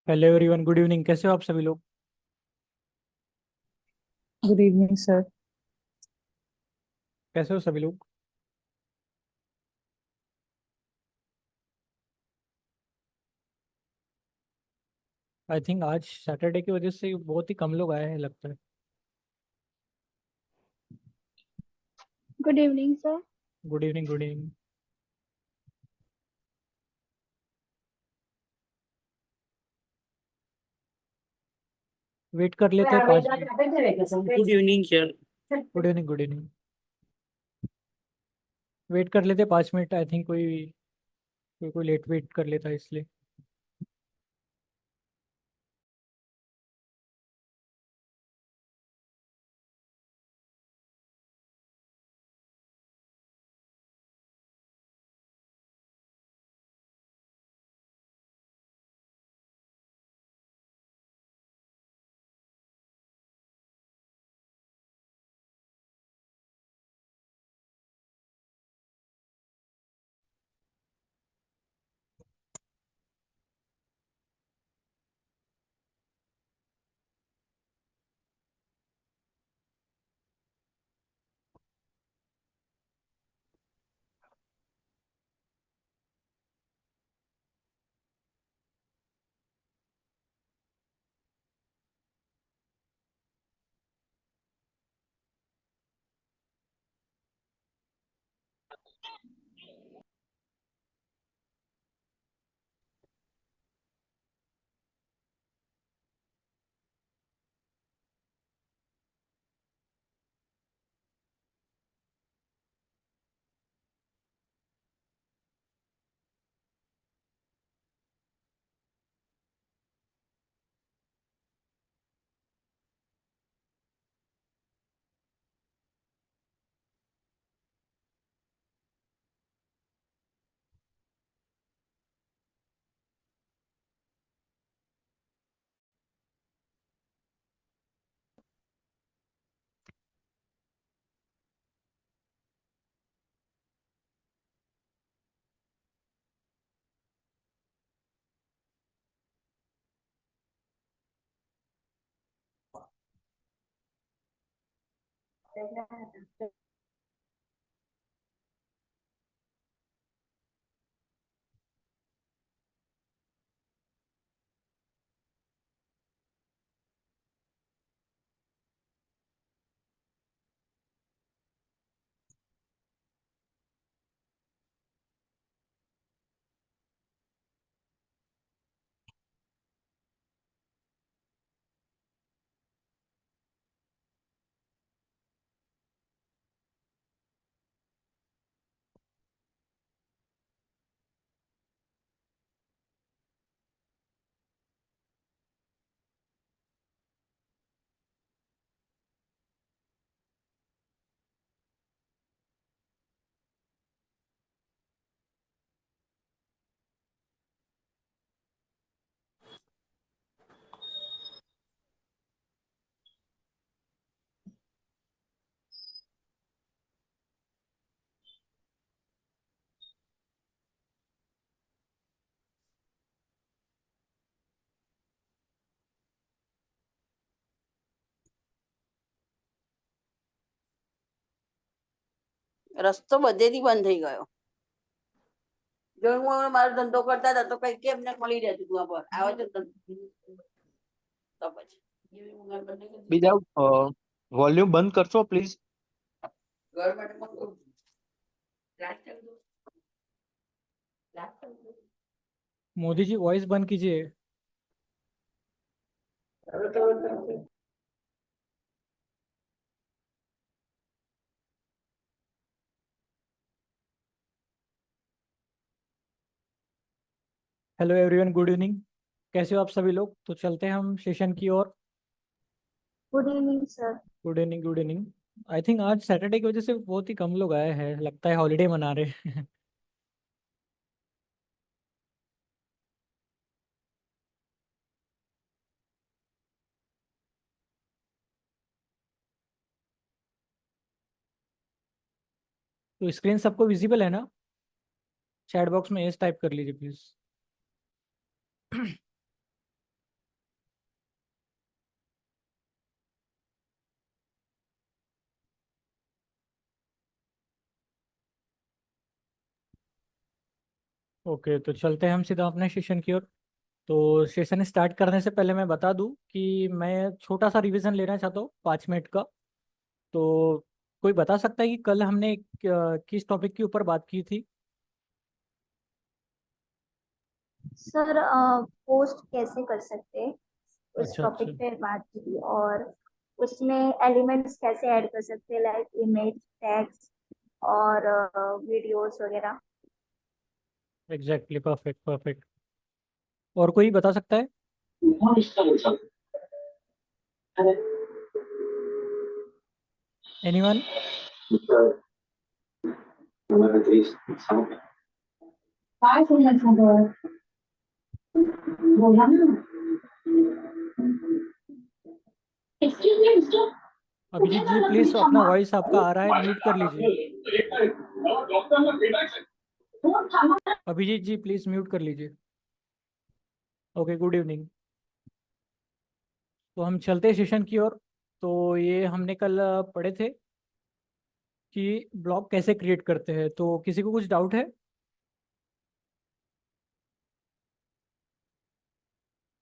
Hello everyone, good evening. कैसे हो आप सभी लोग? Good evening sir. कैसे हो सभी लोग? आई थिंक आज सैटरडे की वजह से बहुत ही कम लोग आए हैं लगता है। Good evening sir. Good evening, good evening. Wait कर लेते हैं 5 minute. Good evening sir. Good evening, good evening. Wait कर लेते हैं 5 मिनट। आई थिंक कोई कोई कोई लेट वेट कर लेता है इसलिए। રસ્તો બધેથી બંધ થઈ ગયો. જો હું મારો ધંધો કરતા હતા તો કઈ કેમ ને મળી રહેતું હતું. આવે છે તો પછી બીજા વોલ્યુમ બંધ કરશો પ્લીઝ. ઘર માટે મંગાવું છું. मोदी जी, वॉइस बंद कीजिए। Hello everyone, good evening. कैसे हो आप सभी लोग? तो चलते हैं हम सेशन की ओर। Good evening sir. Good evening, good evening. I think आज सैटरडे की वजह से बहुत ही कम लोग आए हैं, लगता है हॉलीडे मना रहे हैं। तो स्क्रीन सबको विजिबल है ना? चैट बॉक्स में एस टाइप कर लीजिए प्लीज। ओके, तो चलते हैं हम सीधा अपने सेशन की ओर। तो सेशन स्टार्ट करने से पहले मैं बता दूं कि मैं छोटा सा रिवीजन लेना चाहता हूँ 5 मिनट का। तो कोई बता सकता है कि कल हमने किस टॉपिक के ऊपर बात की थी? सर पोस्ट कैसे कर सकते हैं उस अच्छा अच्छा। टॉपिक पे बात की, और उसमें एलिमेंट्स कैसे ऐड कर सकते हैं, लाइक इमेज, टेक्स्ट और वीडियोस वगैरह। Exactly, perfect perfect. और कोई बता सकता है? एनीवन? अभिजीत जी प्लीज, अपना वॉइस आपका आ रहा है, म्यूट कर लीजिए। अभिजीत जी प्लीज म्यूट कर लीजिए। Okay, good evening. तो हम चलते हैं सेशन की ओर। तो ये हमने कल पढ़े थे कि ब्लॉग कैसे क्रिएट करते हैं। तो किसी को कुछ डाउट है?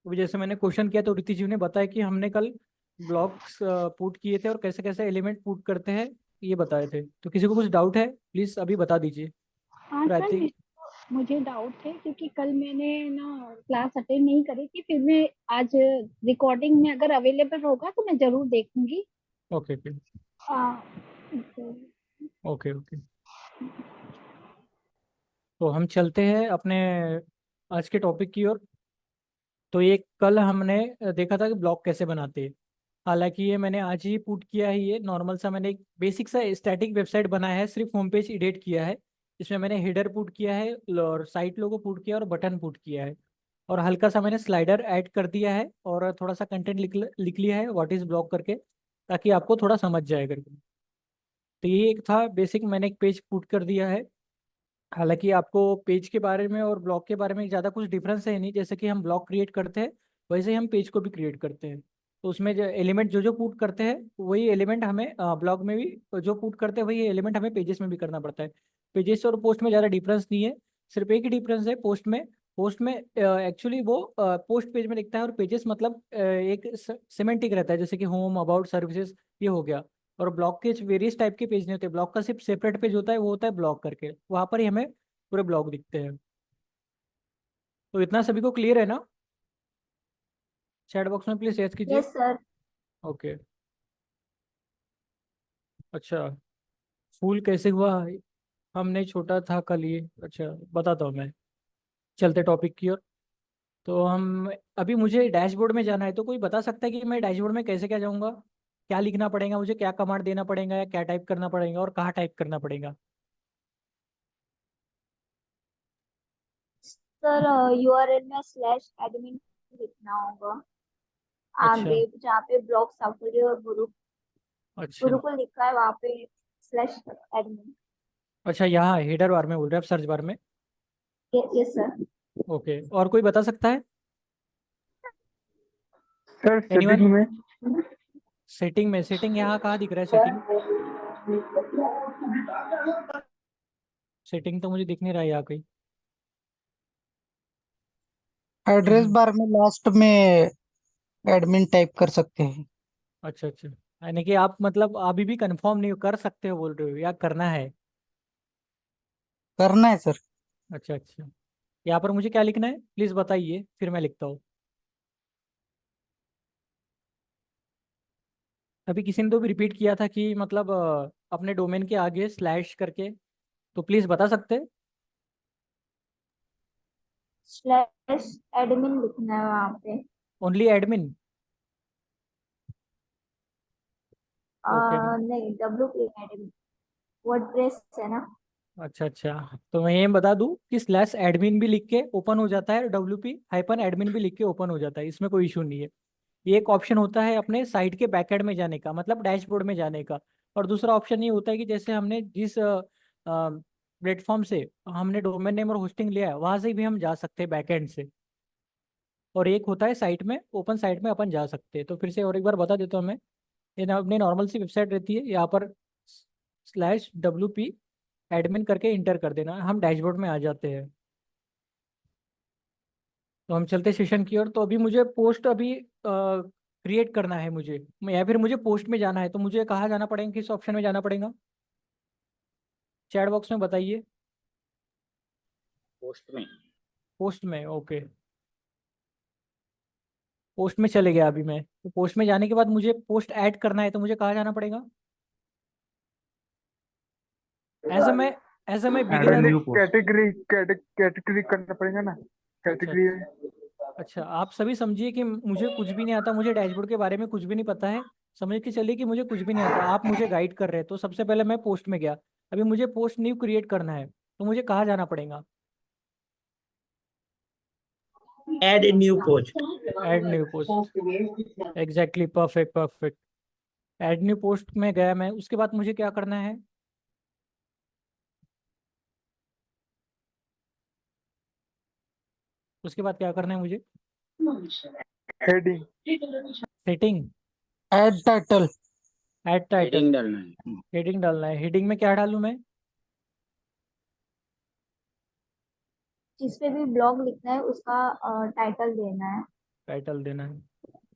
अभी जैसे मैंने क्वेश्चन किया तो रीति जी ने बताया कि हमने कल ब्लॉग्स पुट किए थे और कैसे कैसे एलिमेंट पुट करते हैं ये बताए थे। तो किसी को कुछ डाउट है प्लीज अभी बता दीजिए। हाँ फिर आई सर, थिंक मुझे डाउट है क्योंकि कल मैंने ना क्लास अटेंड नहीं करी थी। फिर मैं आज रिकॉर्डिंग में अगर अवेलेबल होगा तो मैं जरूर देखूंगी। ओके ओके हाँ, तो ओके ओके। तो हम चलते हैं अपने आज के टॉपिक की ओर। तो ये कल हमने देखा था कि ब्लॉग कैसे बनाते हैं। हालांकि ये मैंने आज ही पुट किया है। ये नॉर्मल सा मैंने एक बेसिक सा स्टैटिक वेबसाइट बनाया है, सिर्फ होम पेज एडिट किया है। इसमें मैंने हेडर पुट किया है और साइट लोगो पुट किया है और बटन पुट किया है। और हल्का सा मैंने स्लाइडर ऐड कर दिया है और थोड़ा सा कंटेंट लिख लिया है व्हाट इज ब्लॉग करके, ताकि आपको थोड़ा समझ जाए करके। तो ये एक था बेसिक, मैंने एक पेज पुट कर दिया है। हालांकि आपको पेज के बारे में और ब्लॉग के बारे में ज़्यादा कुछ डिफरेंस है नहीं। जैसे कि हम ब्लॉग क्रिएट करते हैं वैसे ही हम पेज को भी क्रिएट करते हैं। तो उसमें जो एलिमेंट जो जो पुट करते हैं वही एलिमेंट हमें ब्लॉग में भी जो पुट करते हैं वही एलिमेंट हमें पेजेस में भी करना पड़ता है। पेजेस और पोस्ट में ज़्यादा डिफरेंस नहीं है। सिर्फ एक ही डिफरेंस है पोस्ट में एक्चुअली वो पोस्ट पेज में लिखता है और पेजेस मतलब एक सिमेंटिक रहता है, जैसे कि होम, अबाउट, सर्विसेज, ये हो गया। और ब्लॉग के वेरियस टाइप के पेज नहीं होते। ब्लॉग का सिर्फ सेपरेट पेज होता है, वो होता है ब्लॉग करके, वहां पर ही हमें पूरे ब्लॉग दिखते हैं। तो इतना सभी को क्लियर है ना? चैट बॉक्स में प्लीज शेयर कीजिए। Yes sir. ओके। अच्छा, फूल कैसे हुआ? हमने छोटा था कल ये। अच्छा, बताता हूँ मैं। चलते टॉपिक की ओर। तो हम अभी मुझे डैशबोर्ड में जाना है। तो कोई बता सकता है कि मैं डैशबोर्ड में कैसे क्या जाऊँगा? क्या लिखना पड़ेगा मुझे, क्या कमांड देना पड़ेगा, या क्या टाइप करना पड़ेगा और कहाँ टाइप करना पड़ेगा? सर यूआरएल में स्लैश एडमिन लिखना होगा। अच्छा जहाँ पे ब्लॉग साफल्य और अच्छा गुरुकुल लिखा है वहाँ पे स्लैश एडमिन। अच्छा, यहाँ हेडर बार में बोल रहे हैं आप, सर्च बार में? Yes sir. ओके, और कोई बता सकता है? Sir anyone? सेटिंग में। सेटिंग में? सेटिंग यहाँ कहाँ दिख रहा है सेटिंग? सेटिंग तो मुझे दिख नहीं रहा है यहाँ कहीं। एड्रेस हम्म, बार में लास्ट में एडमिन टाइप कर सकते हैं। अच्छा अच्छा। यानी कि आप मतलब अभी भी कंफर्म नहीं कर सकते हो बोल रहे हो, या करना है? करना है सर। अच्छा अच्छा। यहाँ पर मुझे क्या लिखना है प्लीज बताइए, फिर मैं लिखता हूँ। अभी किसी ने तो भी रिपीट किया था कि मतलब अपने डोमेन के आगे स्लैश करके। तो प्लीज बता सकते हैं? स्लैश एडमिन लिखना है वहाँ पे। Only admin? ओके। नहीं, डब्ल्यू पी एडमिन वर्डप्रेस है ना। अच्छा अच्छा, तो मैं ये बता दूं कि स्लैश एडमिन भी लिख के ओपन हो जाता है, WP हाइपन एडमिन भी लिख के ओपन हो जाता है, इसमें कोई इशू नहीं है। ये एक ऑप्शन होता है अपने साइट के बैकएंड में जाने का, मतलब डैशबोर्ड में जाने का। और दूसरा ऑप्शन ये होता है कि जैसे हमने जिस प्लेटफॉर्म से हमने डोमेन नेम और होस्टिंग लिया है वहां से भी हम जा सकते हैं बैकएंड से। और एक होता है साइट में, ओपन साइट में अपन जा सकते हैं। तो फिर से और एक बार बता देता हूँ मैं। ये अपनी नॉर्मल सी वेबसाइट रहती है, यहाँ पर स्लैश WP एडमिन करके इंटर कर देना, हम डैशबोर्ड में आ जाते हैं। तो हम चलते सेशन की ओर। तो अभी मुझे पोस्ट अभी क्रिएट करना है मुझे, या फिर मुझे पोस्ट में जाना है, तो मुझे कहाँ जाना पड़ेगा, किस ऑप्शन में जाना पड़ेगा? चैट बॉक्स में बताइए। पोस्ट में। पोस्ट में, ओके। पोस्ट में चले गया अभी मैं। तो पोस्ट में जाने के बाद मुझे पोस्ट ऐड करना है, तो मुझे कहाँ जाना पड़ेगा? एज अ मैं एज अ मैं बिगिनर। कैटेगरी करना पड़ेगा ना, अच्छा कैटेगरी। अच्छा, आप सभी समझिए कि मुझे कुछ भी नहीं आता, मुझे डैशबोर्ड के बारे में कुछ भी नहीं पता है। समझ के चलिए कि मुझे कुछ भी नहीं आता, आप मुझे गाइड कर रहे हैं। तो सबसे पहले मैं पोस्ट में गया। अभी मुझे पोस्ट न्यू क्रिएट करना है, तो मुझे कहाँ जाना पड़ेगा? Add a new post. Add new post. Exactly, perfect perfect. Add new post में गया मैं। उसके बाद मुझे क्या करना है? उसके बाद क्या करना है मुझे? Heading. Setting. Add title. Add title. Heading डालना है। हेडिंग डालना है। हेडिंग में क्या डालूं मैं? जिस पे भी ब्लॉग लिखना है उसका टाइटल देना है। टाइटल देना है।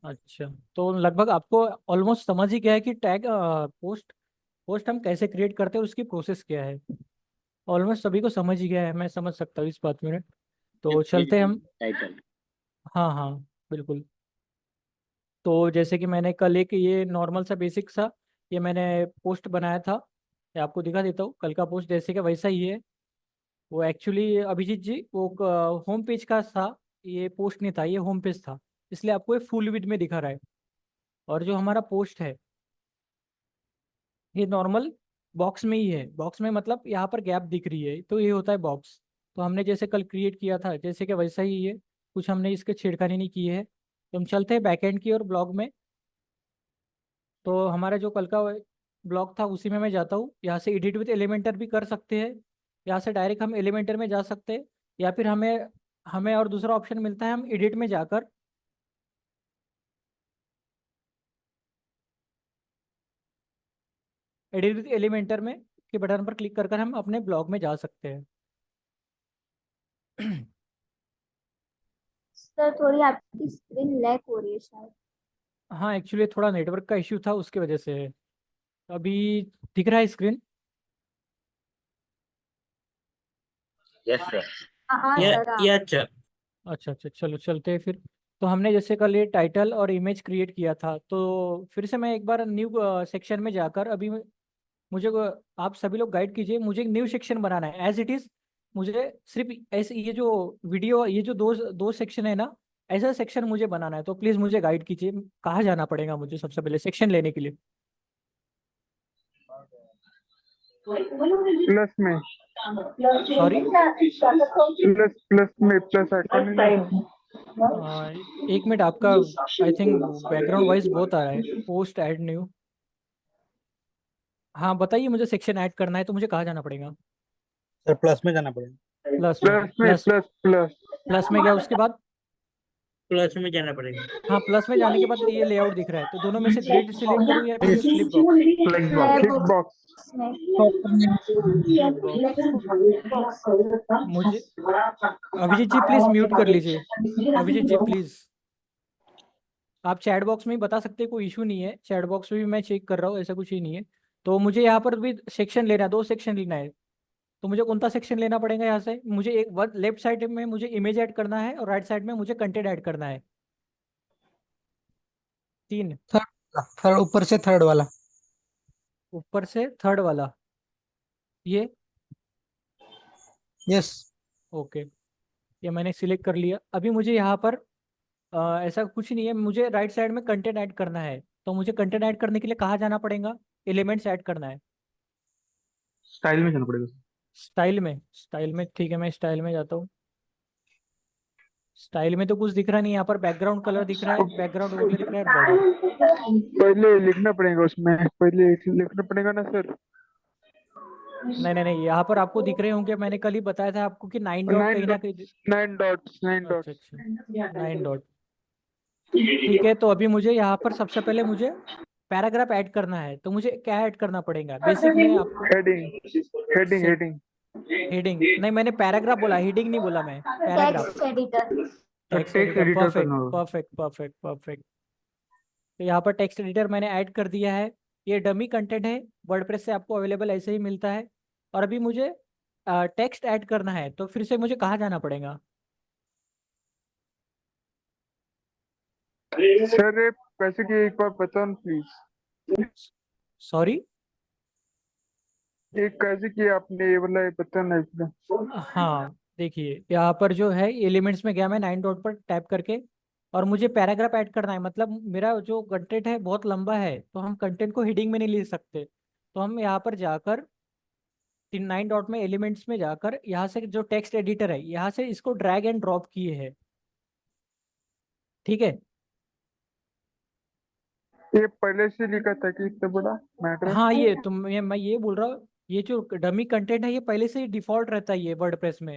अच्छा, तो लगभग आपको ऑलमोस्ट समझ ही गया है कि टैग पोस्ट पोस्ट हम कैसे क्रिएट करते हैं, उसकी प्रोसेस क्या है। ऑलमोस्ट सभी को समझ ही गया है, मैं समझ सकता हूँ इस बात में। तो चलते हैं हम। टाइटल। हाँ हाँ, बिल्कुल। तो जैसे कि मैंने कल एक ये नॉर्मल सा बेसिक सा ये मैंने पोस्ट बनाया था, ये आपको दिखा देता हूँ। कल का पोस्ट जैसे कि वैसा ही है। वो एक्चुअली अभिजीत जी वो होम पेज का था, ये पोस्ट नहीं था, ये होम पेज था। इसलिए आपको ये फुल विड में दिखा रहा है। और जो हमारा पोस्ट है ये नॉर्मल बॉक्स में ही है। बॉक्स में मतलब यहाँ पर गैप दिख रही है, तो ये होता है बॉक्स। तो हमने जैसे कल क्रिएट किया था जैसे कि वैसा ही है, कुछ हमने इसके छेड़खानी नहीं की है। तो हम चलते हैं बैकएंड की और ब्लॉग में। तो हमारा जो कल का ब्लॉग था उसी में मैं जाता हूँ। यहाँ से एडिट विद एलिमेंटर भी कर सकते हैं, यहाँ से डायरेक्ट हम एलिमेंटर में जा सकते हैं, या फिर हमें हमें और दूसरा ऑप्शन मिलता है, हम एडिट में जाकर एडिट विद एलिमेंटर में के बटन पर क्लिक कर हम अपने ब्लॉग में जा सकते हैं। सर थोड़ी आपकी स्क्रीन लैग हो रही है शायद। हाँ, एक्चुअली थोड़ा नेटवर्क का इश्यू था, उसकी वजह से है। अभी दिख रहा है स्क्रीन? Yes sir. हाँ ये सर हाँ। ये अच्छा। अच्छा अच्छा, चलो चलते हैं फिर। तो हमने जैसे कल ये टाइटल और इमेज क्रिएट किया था, तो फिर से मैं एक बार न्यू सेक्शन में जाकर अभी मुझे आप सभी लोग गाइड कीजिए। मुझे एक न्यू सेक्शन बनाना है एज इट इज। मुझे सिर्फ ऐसे ये जो वीडियो ये जो दो दो सेक्शन है ना, ऐसा सेक्शन मुझे बनाना है। तो प्लीज मुझे गाइड कीजिए, कहाँ जाना पड़ेगा मुझे सबसे पहले सेक्शन लेने के लिए? प्लस में। सॉरी, प्लस में प्लस आइकॉन। एक मिनट, आपका आई थिंक बैकग्राउंड वॉइस बहुत आ रहा है। Post add new. हाँ बताइए, मुझे सेक्शन ऐड करना है तो मुझे कहाँ जाना पड़ेगा? सर प्लस में जाना पड़ेगा। प्लस में। प्लस में प्लस प्लस प्लस प्लस में गया, उसके बाद? प्लस में जाना पड़ेगा। हाँ, प्लस में जाने के बाद ये लेआउट दिख रहा है, तो दोनों में से ग्रिड सिलेक्ट करूँ या फिर Yes. Flip box? Click box. में फ्लिप बॉक्स। मुझे अभिजीत जी प्लीज म्यूट कर लीजिए। अभिजीत जी प्लीज, आप चैट बॉक्स में ही बता सकते हैं, कोई इशू नहीं है। चैट बॉक्स में भी मैं चेक कर रहा हूँ, ऐसा कुछ ही नहीं है। तो मुझे यहाँ पर भी सेक्शन लेना है, दो सेक्शन लेना है। तो मुझे कौन सा सेक्शन लेना पड़ेगा यहाँ से? मुझे एक लेफ्ट साइड में मुझे इमेज ऐड करना है और राइट साइड में मुझे कंटेंट ऐड करना है। तीन। थर्ड थर्ड ऊपर से थर्ड वाला। ऊपर से थर्ड वाला, ये? यस। ओके, ये मैंने सिलेक्ट कर लिया। अभी मुझे यहाँ पर ऐसा कुछ नहीं है, मुझे राइट साइड में कंटेंट ऐड करना है। तो मुझे कंटेंट ऐड करने के लिए कहाँ जाना पड़ेगा? एलिमेंट्स ऐड करना है। स्टाइल में जाना पड़ेगा। स्टाइल में ठीक है, मैं स्टाइल में जाता हूँ। स्टाइल में तो कुछ दिख रहा नहीं, यहाँ पर बैकग्राउंड कलर दिख रहा है, बैकग्राउंड वो दिख रहा है, बॉर्डर। पहले लिखना पड़ेगा उसमें, पहले लिखना पड़ेगा ना सर। नहीं नहीं नहीं, यहाँ पर आपको दिख रहे होंगे, मैंने कल ही बताया था आपको कि 9 डॉट कहीं ना कहीं। 9 अच्छा डॉट्स। अच्छा, 9 डॉट। ठीक है, तो अभी मुझे यहाँ पर सबसे पहले मुझे पैराग्राफ ऐड करना है। तो मुझे क्या ऐड करना पड़ेगा? बेसिक में आपको heading heading set heading. Heading नहीं, मैंने पैराग्राफ बोला, हेडिंग नहीं बोला मैं, paragraph. Text editor. Text text editor, editor perfect करना होगा। Perfect perfect perfect. तो यहाँ पर टेक्स्ट एडिटर मैंने ऐड कर दिया है। ये डमी कंटेंट है, वर्डप्रेस से आपको अवेलेबल ऐसे ही मिलता है। और अभी मुझे टेक्स्ट ऐड करना है, तो फिर से मुझे कहाँ जाना पड़ेगा? सर ये कैसे कि एक बार बताओ प्लीज। सॉरी। ये कैसे कि आपने ये वाला बताना एकदम। हाँ देखिए, यहाँ पर जो है एलिमेंट्स में गया मैं 9 डॉट पर टैप करके, और मुझे पैराग्राफ ऐड करना है। मतलब मेरा जो कंटेंट है बहुत लंबा है, तो हम कंटेंट को हेडिंग में नहीं ले सकते। तो हम यहाँ पर जाकर 9 डॉट में एलिमेंट्स में जाकर यहाँ से जो टेक्स्ट एडिटर है, यहाँ से इसको ड्रैग एंड ड्रॉप किए है। ठीक है। ये पहले से लिखा था कि इतना बड़ा मैटर। हाँ ये तो मैं ये बोल रहा हूँ, ये जो डमी कंटेंट है ये पहले से ही डिफॉल्ट रहता है ये वर्डप्रेस में।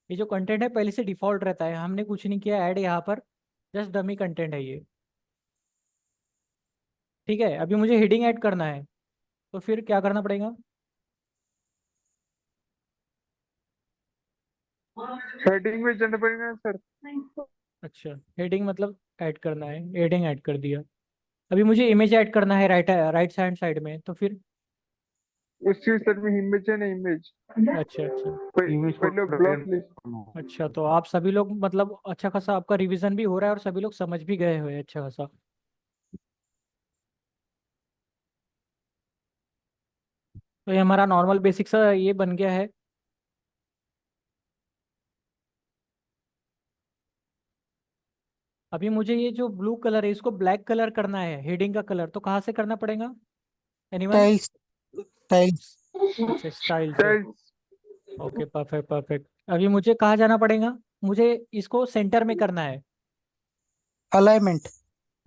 ये जो कंटेंट है पहले से डिफॉल्ट रहता है, हमने कुछ नहीं किया ऐड यहाँ पर, जस्ट डमी कंटेंट है ये। ठीक है, अभी मुझे हेडिंग ऐड करना है, तो फिर क्या करना पड़ेगा? हेडिंग में जाना पड़ेगा सर। अच्छा, हेडिंग मतलब ऐड करना है, हेडिंग ऐड कर दिया। अभी मुझे इमेज ऐड करना है राइट राइट हैंड साइड में, तो फिर उसी सर में इमेज है ना इमेज। अच्छा अच्छा इमेज को पहले prepare ब्लॉक लिस्ट। करना होगा। अच्छा। तो आप सभी लोग मतलब अच्छा खासा आपका रिवीजन भी हो रहा है और सभी लोग समझ भी गए हुए हैं अच्छा खासा। तो ये हमारा नॉर्मल बेसिक सा ये बन गया है। अभी मुझे ये जो ब्लू कलर है इसको ब्लैक कलर करना है, हेडिंग का कलर, तो कहाँ से करना पड़ेगा? एनीवन? टाइल्स टाइल्स अच्छा, स्टाइल से। टाइल्स। Okay perfect perfect. अभी मुझे कहाँ जाना पड़ेगा? मुझे इसको सेंटर में करना है। अलाइनमेंट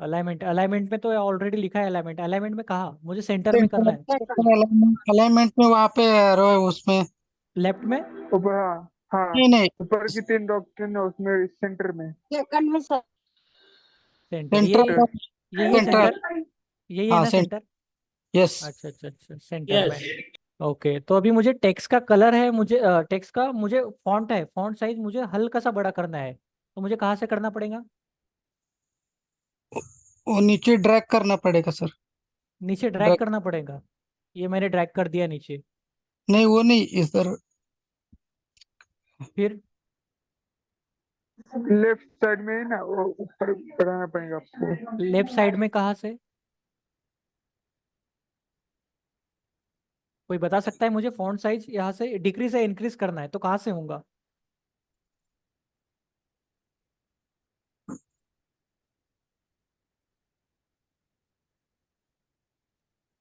अलाइनमेंट, अलाइनमेंट में तो ऑलरेडी लिखा है अलाइनमेंट, अलाइनमेंट में कहाँ? मुझे सेंटर में करना है। अलाइनमेंट में वहाँ पे एरो है उसमें। लेफ्ट में? ऊपर हाँ हाँ। नहीं नहीं, ऊपर की 3 डॉक्टर है उसमें सेंटर में। सेकंड में सर। सेंटर, ये सेंट्रल यही है सेंटर। सेंटर, यही है हाँ ना सेंटर। सेंटर? यस। अच्छा अच्छा अच्छा, सेंटर में। यस। ओके, तो अभी मुझे टेक्स्ट का कलर है, मुझे टेक्स्ट का मुझे फॉन्ट है, फॉन्ट साइज मुझे हल्का सा बड़ा करना है, तो मुझे कहाँ से करना पड़ेगा? वो नीचे ड्रैग करना पड़ेगा सर। नीचे ड्रैग ड्रैग। करना पड़ेगा। ये मैंने ड्रैग कर दिया नीचे। नहीं वो नहीं इधर। फिर लेफ्ट साइड में है ना वो ऊपर बढ़ाना पड़ेगा आपको। लेफ्ट साइड में कहाँ से? कोई बता सकता है मुझे? फॉन्ट साइज यहाँ से डिक्रीज या इंक्रीज करना है, तो कहाँ से होगा?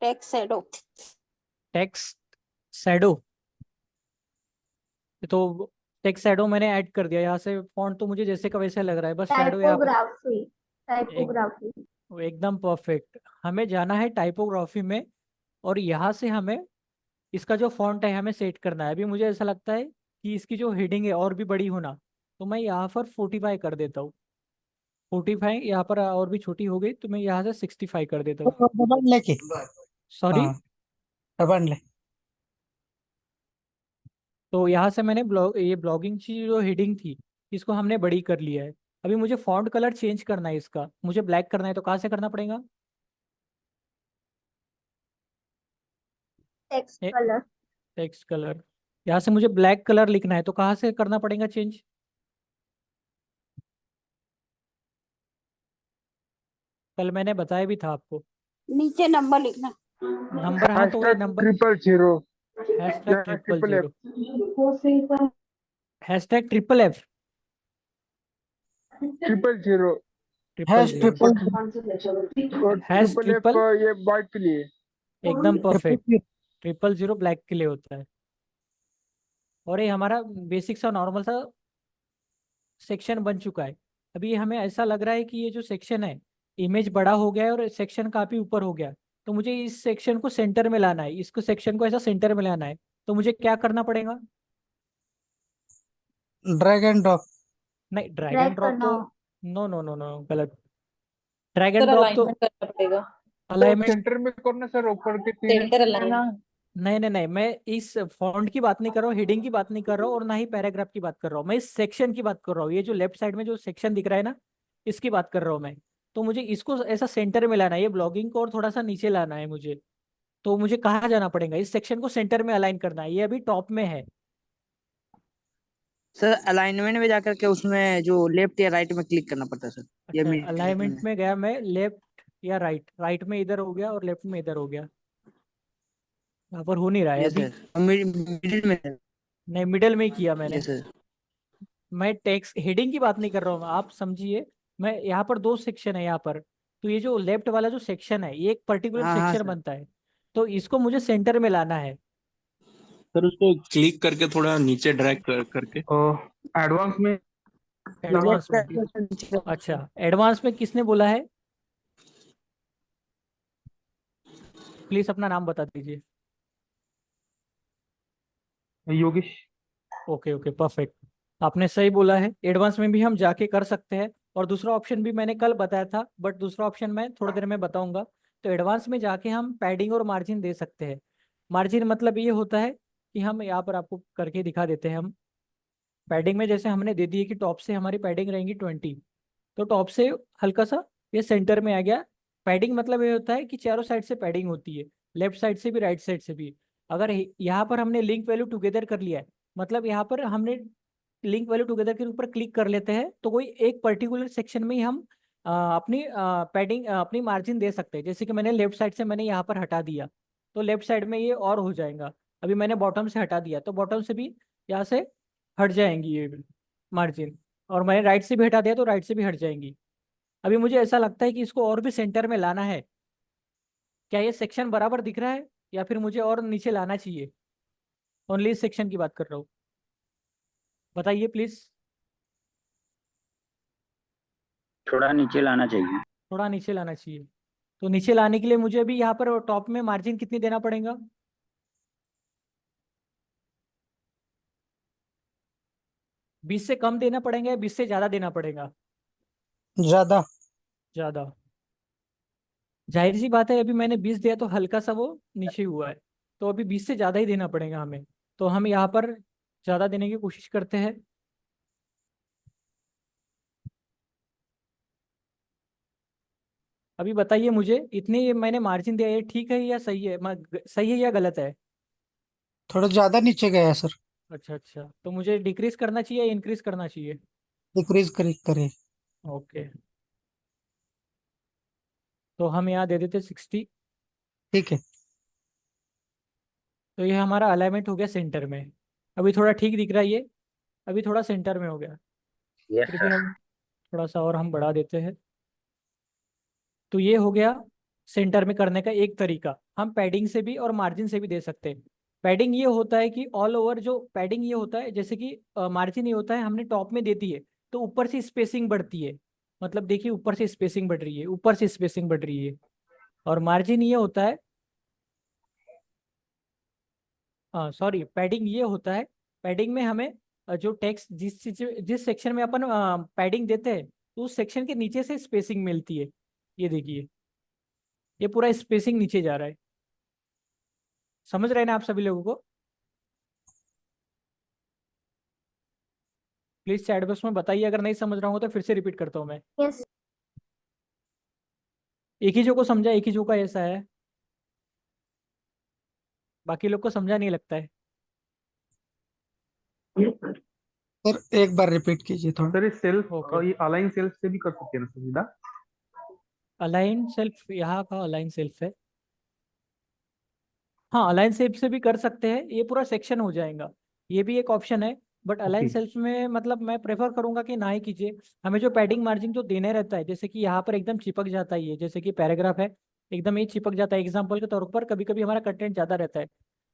Text shadow. टेक्स्ट शैडो, तो टेक्स्ट शैडो मैंने ऐड कर दिया यहाँ से। फॉन्ट तो मुझे जैसे का वैसे लग रहा है, बस शैडो यहाँ पर। टाइपोग्राफी एक टाइपोग्राफी एकदम परफेक्ट। हमें जाना है टाइपोग्राफी में, और यहाँ से हमें इसका जो फॉन्ट है हमें सेट करना है। अभी मुझे ऐसा लगता है कि इसकी जो हेडिंग है और भी बड़ी होना, तो मैं यहाँ पर 45 कर देता हूँ। 45 यहाँ पर और भी छोटी हो गई, तो मैं यहाँ से 65 कर देता हूँ। दबा लेके। सॉरी। हाँ दबा ले। तो यहाँ से मैंने ये ब्लॉगिंग की जो हेडिंग थी इसको हमने बड़ी कर लिया है। अभी मुझे फॉन्ट कलर चेंज करना है, इसका मुझे ब्लैक करना है, तो कहाँ से करना पड़ेगा? टेक्स्ट कलर टेक्स्ट कलर, यहाँ से मुझे ब्लैक कलर लिखना है, तो कहाँ से करना पड़ेगा चेंज? कल मैंने बताया भी था आपको। नीचे नंबर लिखना। नंबर, हाँ तो ये हैशटैग नंबर। 000 हैशटैग या triple triple zero. F। Hashtag triple F. 000 triple hash zero. Triple और हैश ट्रिपल एफ ट्रिपल, ये वाइट के लिए। एकदम perfect. Triple. Triple zero black के लिए होता है। और ये हमारा बेसिक सा नॉर्मल सा सेक्शन बन चुका है। अभी ये हमें ऐसा लग रहा है कि ये जो सेक्शन है इमेज बड़ा हो गया है और सेक्शन काफी ऊपर हो गया, तो मुझे इस सेक्शन को सेंटर में लाना है, इसको सेक्शन को ऐसा सेंटर में लाना है, तो मुझे क्या करना पड़ेगा? Drag and drop. नहीं, ड्रैग एंड ड्रैग ड्रॉप तो करना नो नो नो नो, गलत। ड्रैग एंड सर ड्रॉप तो अलाइनमेंट करना पड़ेगा। तो अलाइनमेंट। सेंटर में करना सर ऊपर के 3 सेंटर अलाइन। नहीं नहीं नहीं, मैं इस फॉन्ट की बात नहीं कर रहा हूँ, हेडिंग की बात नहीं कर रहा हूँ, और ना ही पैराग्राफ की बात कर रहा हूँ। मैं इस सेक्शन की बात कर रहा हूँ। ये जो लेफ्ट साइड में जो सेक्शन दिख रहा है ना, इसकी बात कर रहा हूँ मैं। तो मुझे इसको ऐसा सेंटर में लाना है, ये ब्लॉगिंग को, और थोड़ा सा नीचे लाना है मुझे। तो मुझे कहाँ जाना पड़ेगा? इस सेक्शन को सेंटर में अलाइन करना है, ये अभी टॉप में है। सर अलाइनमेंट में जाकर के उसमें जो लेफ्ट या राइट में क्लिक करना पड़ता है सर, या अच्छा, मिडिल अलाइनमेंट में। में गया मैं, लेफ्ट या राइट, राइट में इधर हो गया और लेफ्ट में इधर हो गया। यहाँ पर हो नहीं रहा है यस अभी। सर, मिडिल में है। नहीं, मिडल में ही किया मैंने। Yes sir. मैं टेक्स्ट हेडिंग की बात नहीं कर रहा हूँ, आप समझिए। मैं यहाँ पर दो सेक्शन है यहाँ पर। तो ये जो लेफ्ट वाला जो सेक्शन है, ये एक पर्टिकुलर हाँ हाँ सेक्शन सर। बनता है। तो इसको मुझे सेंटर में लाना है। सर उसको क्लिक करके थोड़ा नीचे ड्रैग करके। और एडवांस में लाना एडवांस में? है। अच्छा, एडवांस में किसने बोला है? प्लीज अपना नाम बता दीजिए। योगेश। Okay okay, perfect. आपने सही बोला है, एडवांस में भी हम जाके कर सकते हैं। और दूसरा ऑप्शन भी मैंने कल बताया था, बट दूसरा ऑप्शन मैं थोड़ी देर में बताऊंगा। तो एडवांस में जाके हम पैडिंग और मार्जिन दे सकते हैं। मार्जिन मतलब ये होता है कि हम यहाँ पर आपको करके दिखा देते हैं हम। पैडिंग में जैसे हमने दे दी है कि टॉप से हमारी पैडिंग रहेंगी 20। तो टॉप से हल्का सा ये सेंटर में आ गया। पैडिंग मतलब ये होता है कि चारों साइड से पैडिंग होती है, लेफ्ट साइड से भी राइट साइड से भी। अगर यहाँ पर हमने लिंक वैल्यू टुगेदर कर लिया है, मतलब यहाँ पर हमने लिंक वैल्यू टुगेदर के ऊपर क्लिक कर लेते हैं, तो कोई एक पर्टिकुलर सेक्शन में ही हम अपनी पैडिंग अपनी मार्जिन दे सकते हैं। जैसे कि मैंने लेफ्ट साइड से मैंने यहाँ पर हटा दिया, तो लेफ्ट साइड में ये और हो जाएगा। अभी मैंने बॉटम से हटा दिया, तो बॉटम से भी यहाँ से हट जाएंगी ये मार्जिन। और मैंने राइट से भी हटा दिया, तो राइट से भी हट जाएंगी। अभी मुझे ऐसा लगता है कि इसको और भी सेंटर में लाना है। क्या ये सेक्शन बराबर दिख रहा है, या फिर मुझे और नीचे लाना चाहिए? ओनली इस सेक्शन की बात कर रहा हूँ, बताइए प्लीज। थोड़ा नीचे लाना चाहिए। थोड़ा नीचे लाना चाहिए। तो नीचे लाने के लिए मुझे अभी यहाँ पर टॉप में मार्जिन कितनी देना पड़ेगा? 20 से कम देना पड़ेगा या 20 से ज्यादा देना पड़ेगा? ज्यादा। ज्यादा। जाहिर सी बात है, अभी मैंने 20 दिया तो हल्का सा वो नीचे हुआ है। तो अभी 20 से ज्यादा ही देना पड़ेगा हमें। तो हम यहाँ पर ज्यादा देने की कोशिश करते हैं। अभी बताइए मुझे, इतने ये मैंने मार्जिन दिया, ये ठीक है या सही है? सही है या गलत है? थोड़ा ज्यादा नीचे गया है सर। अच्छा अच्छा, तो मुझे डिक्रीज करना चाहिए या इंक्रीज करना चाहिए? डिक्रीज करे। ओके, तो हम यहाँ दे देते 60। ठीक है। तो ये हमारा अलाइनमेंट हो गया सेंटर में। अभी थोड़ा ठीक दिख रहा है ये। अभी थोड़ा सेंटर में हो गया। यस फिर भी सर। हम थोड़ा सा और हम बढ़ा देते हैं। तो ये हो गया सेंटर में करने का एक तरीका। हम पैडिंग से भी और मार्जिन से भी दे सकते हैं। पैडिंग ये होता है कि ऑल ओवर, जो पैडिंग ये होता है, जैसे कि मार्जिन ये होता है हमने टॉप में देती है, तो ऊपर से स्पेसिंग बढ़ती है। मतलब देखिए, ऊपर से स्पेसिंग बढ़ रही है, ऊपर से स्पेसिंग बढ़ रही है। और मार्जिन ये होता है, सॉरी, पैडिंग ये होता है। पैडिंग में हमें जो टेक्स्ट जिस सेक्शन में अपन पैडिंग देते हैं, तो उस सेक्शन के नीचे से स्पेसिंग मिलती है। ये देखिए, ये पूरा स्पेसिंग नीचे जा रहा है। समझ रहे हैं ना आप सभी लोगों को? प्लीज चैट बॉक्स में बताइए अगर नहीं समझ रहा हूँ, तो फिर से रिपीट करता हूँ मैं। यस। एक ही जो को समझा, एक ही जो का ऐसा है, बाकी लोग को समझा नहीं लगता है। सर एक बार रिपीट कीजिए थोड़ा। सर ये सेल्फ, ओके। ये अलाइन सेल्फ से भी कर सकते हैं ना सुविधा। अलाइन सेल्फ, यहाँ का अलाइन सेल्फ है। हाँ, अलाइन सेल्फ से भी कर सकते हैं, ये पूरा सेक्शन हो जाएगा। ये भी एक ऑप्शन है। But align okay. सेल्फ में मतलब मैं प्रेफर करूंगा कि ना ही कीजिए। हमें जो पैडिंग मार्जिन जो देने रहता है, जैसे कि यहाँ पर एकदम चिपक जाता है, ये जैसे कि पैराग्राफ है, एकदम ये चिपक जाता है। एग्जाम्पल के तौर पर कभी कभी हमारा कंटेंट ज़्यादा रहता है,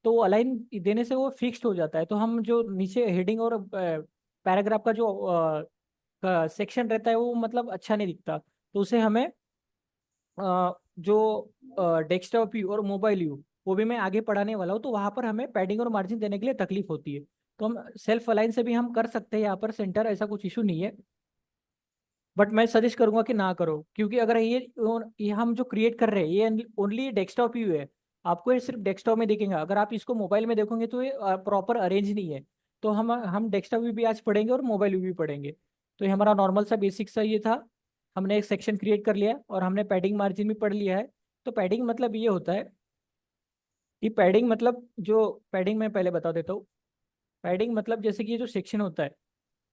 तो अलाइन देने से वो फिक्स्ड हो जाता है। तो हम जो नीचे हेडिंग और पैराग्राफ का जो सेक्शन रहता है, वो मतलब अच्छा नहीं दिखता। तो उसे हमें जो डेस्कटॉप व्यू और मोबाइल व्यू, वो भी मैं आगे पढ़ाने वाला हूँ, तो वहाँ पर हमें पैडिंग और मार्जिन देने के लिए तकलीफ होती है। तो हम सेल्फ अलाइन से भी हम कर सकते हैं यहाँ पर सेंटर, ऐसा कुछ इशू नहीं है। बट मैं सजेस्ट करूंगा कि ना करो, क्योंकि अगर ये हम जो क्रिएट कर रहे हैं, ये ओनली डेस्कटॉप व्यू है। आपको ये सिर्फ डेस्कटॉप में दिखेगा। अगर आप इसको मोबाइल में देखोगे तो ये प्रॉपर अरेंज नहीं है। तो हम डेस्कटॉप में भी आज पढ़ेंगे और मोबाइल में भी पढ़ेंगे। तो ये हमारा नॉर्मल सा बेसिक सा ये था। हमने एक सेक्शन क्रिएट कर लिया और हमने पैडिंग मार्जिन भी पढ़ लिया है। तो पैडिंग मतलब ये होता है कि पैडिंग मतलब जो पैडिंग मैं पहले बता देता हूँ। पैडिंग मतलब जैसे कि ये जो सेक्शन होता है,